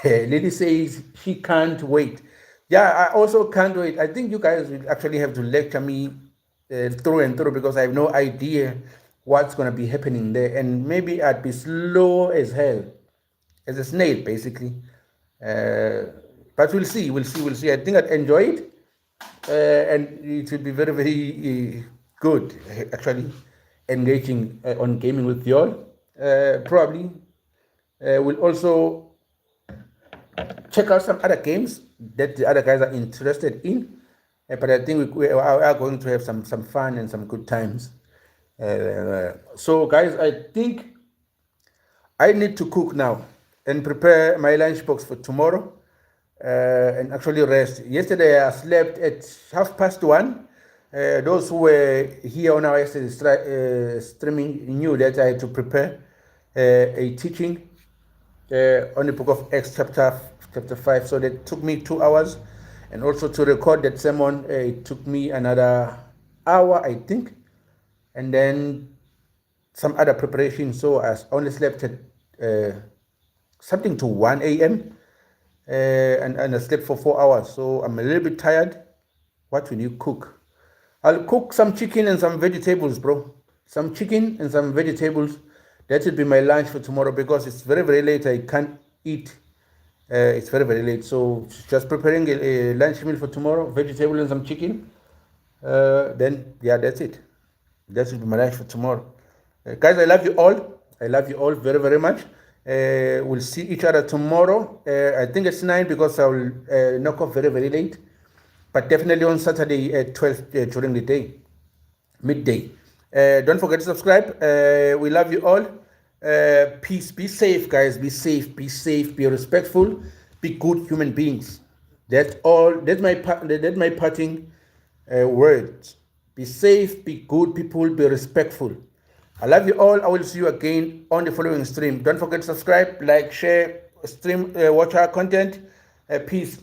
Lily says she can't wait. Yeah, I also can't wait. I think you guys will actually have to lecture me through and through because I have no idea what's going to be happening there. And maybe I'd be slow as hell, as a snail, basically. But we'll see. I think I'd enjoy it. And it will be very, very good, actually, engaging on gaming with you all. Probably we'll also check out some other games that the other guys are interested in. But I think we are going to have some fun and some good times. So guys, I think I need to cook now and prepare my lunchbox for tomorrow, and actually rest. Yesterday I slept at 1:30. Those who were here on our yesterday streaming knew that I had to prepare a teaching on the book of Acts chapter 5. So that took me 2 hours, and also to record that sermon, it took me another hour, I think, and then some other preparation. So I only slept at something to 1 a.m. And I slept for 4 hours. So I'm a little bit tired. What will you cook? I'll cook some chicken and some vegetables, bro. Some chicken and some vegetables. That will be my lunch for tomorrow because it's very, very late. I can't eat. It's very, very late. So just preparing a lunch meal for tomorrow, vegetable and some chicken. Then, yeah, that's it. That will be my lunch for tomorrow. Guys, I love you all. I love you all very, very much. We'll see each other tomorrow. I think it's 9 because I will knock off very, very late. But definitely on Saturday at 12 during the day, midday. Don't forget to subscribe. We love you all. Peace. Be safe, guys. Be safe. Be safe. Be respectful. Be good human beings. That's all. That's my parting words. Be safe. Be good people. Be respectful. I love you all. I will see you again on the following stream. Don't forget to subscribe, like, share, stream, watch our content. Peace.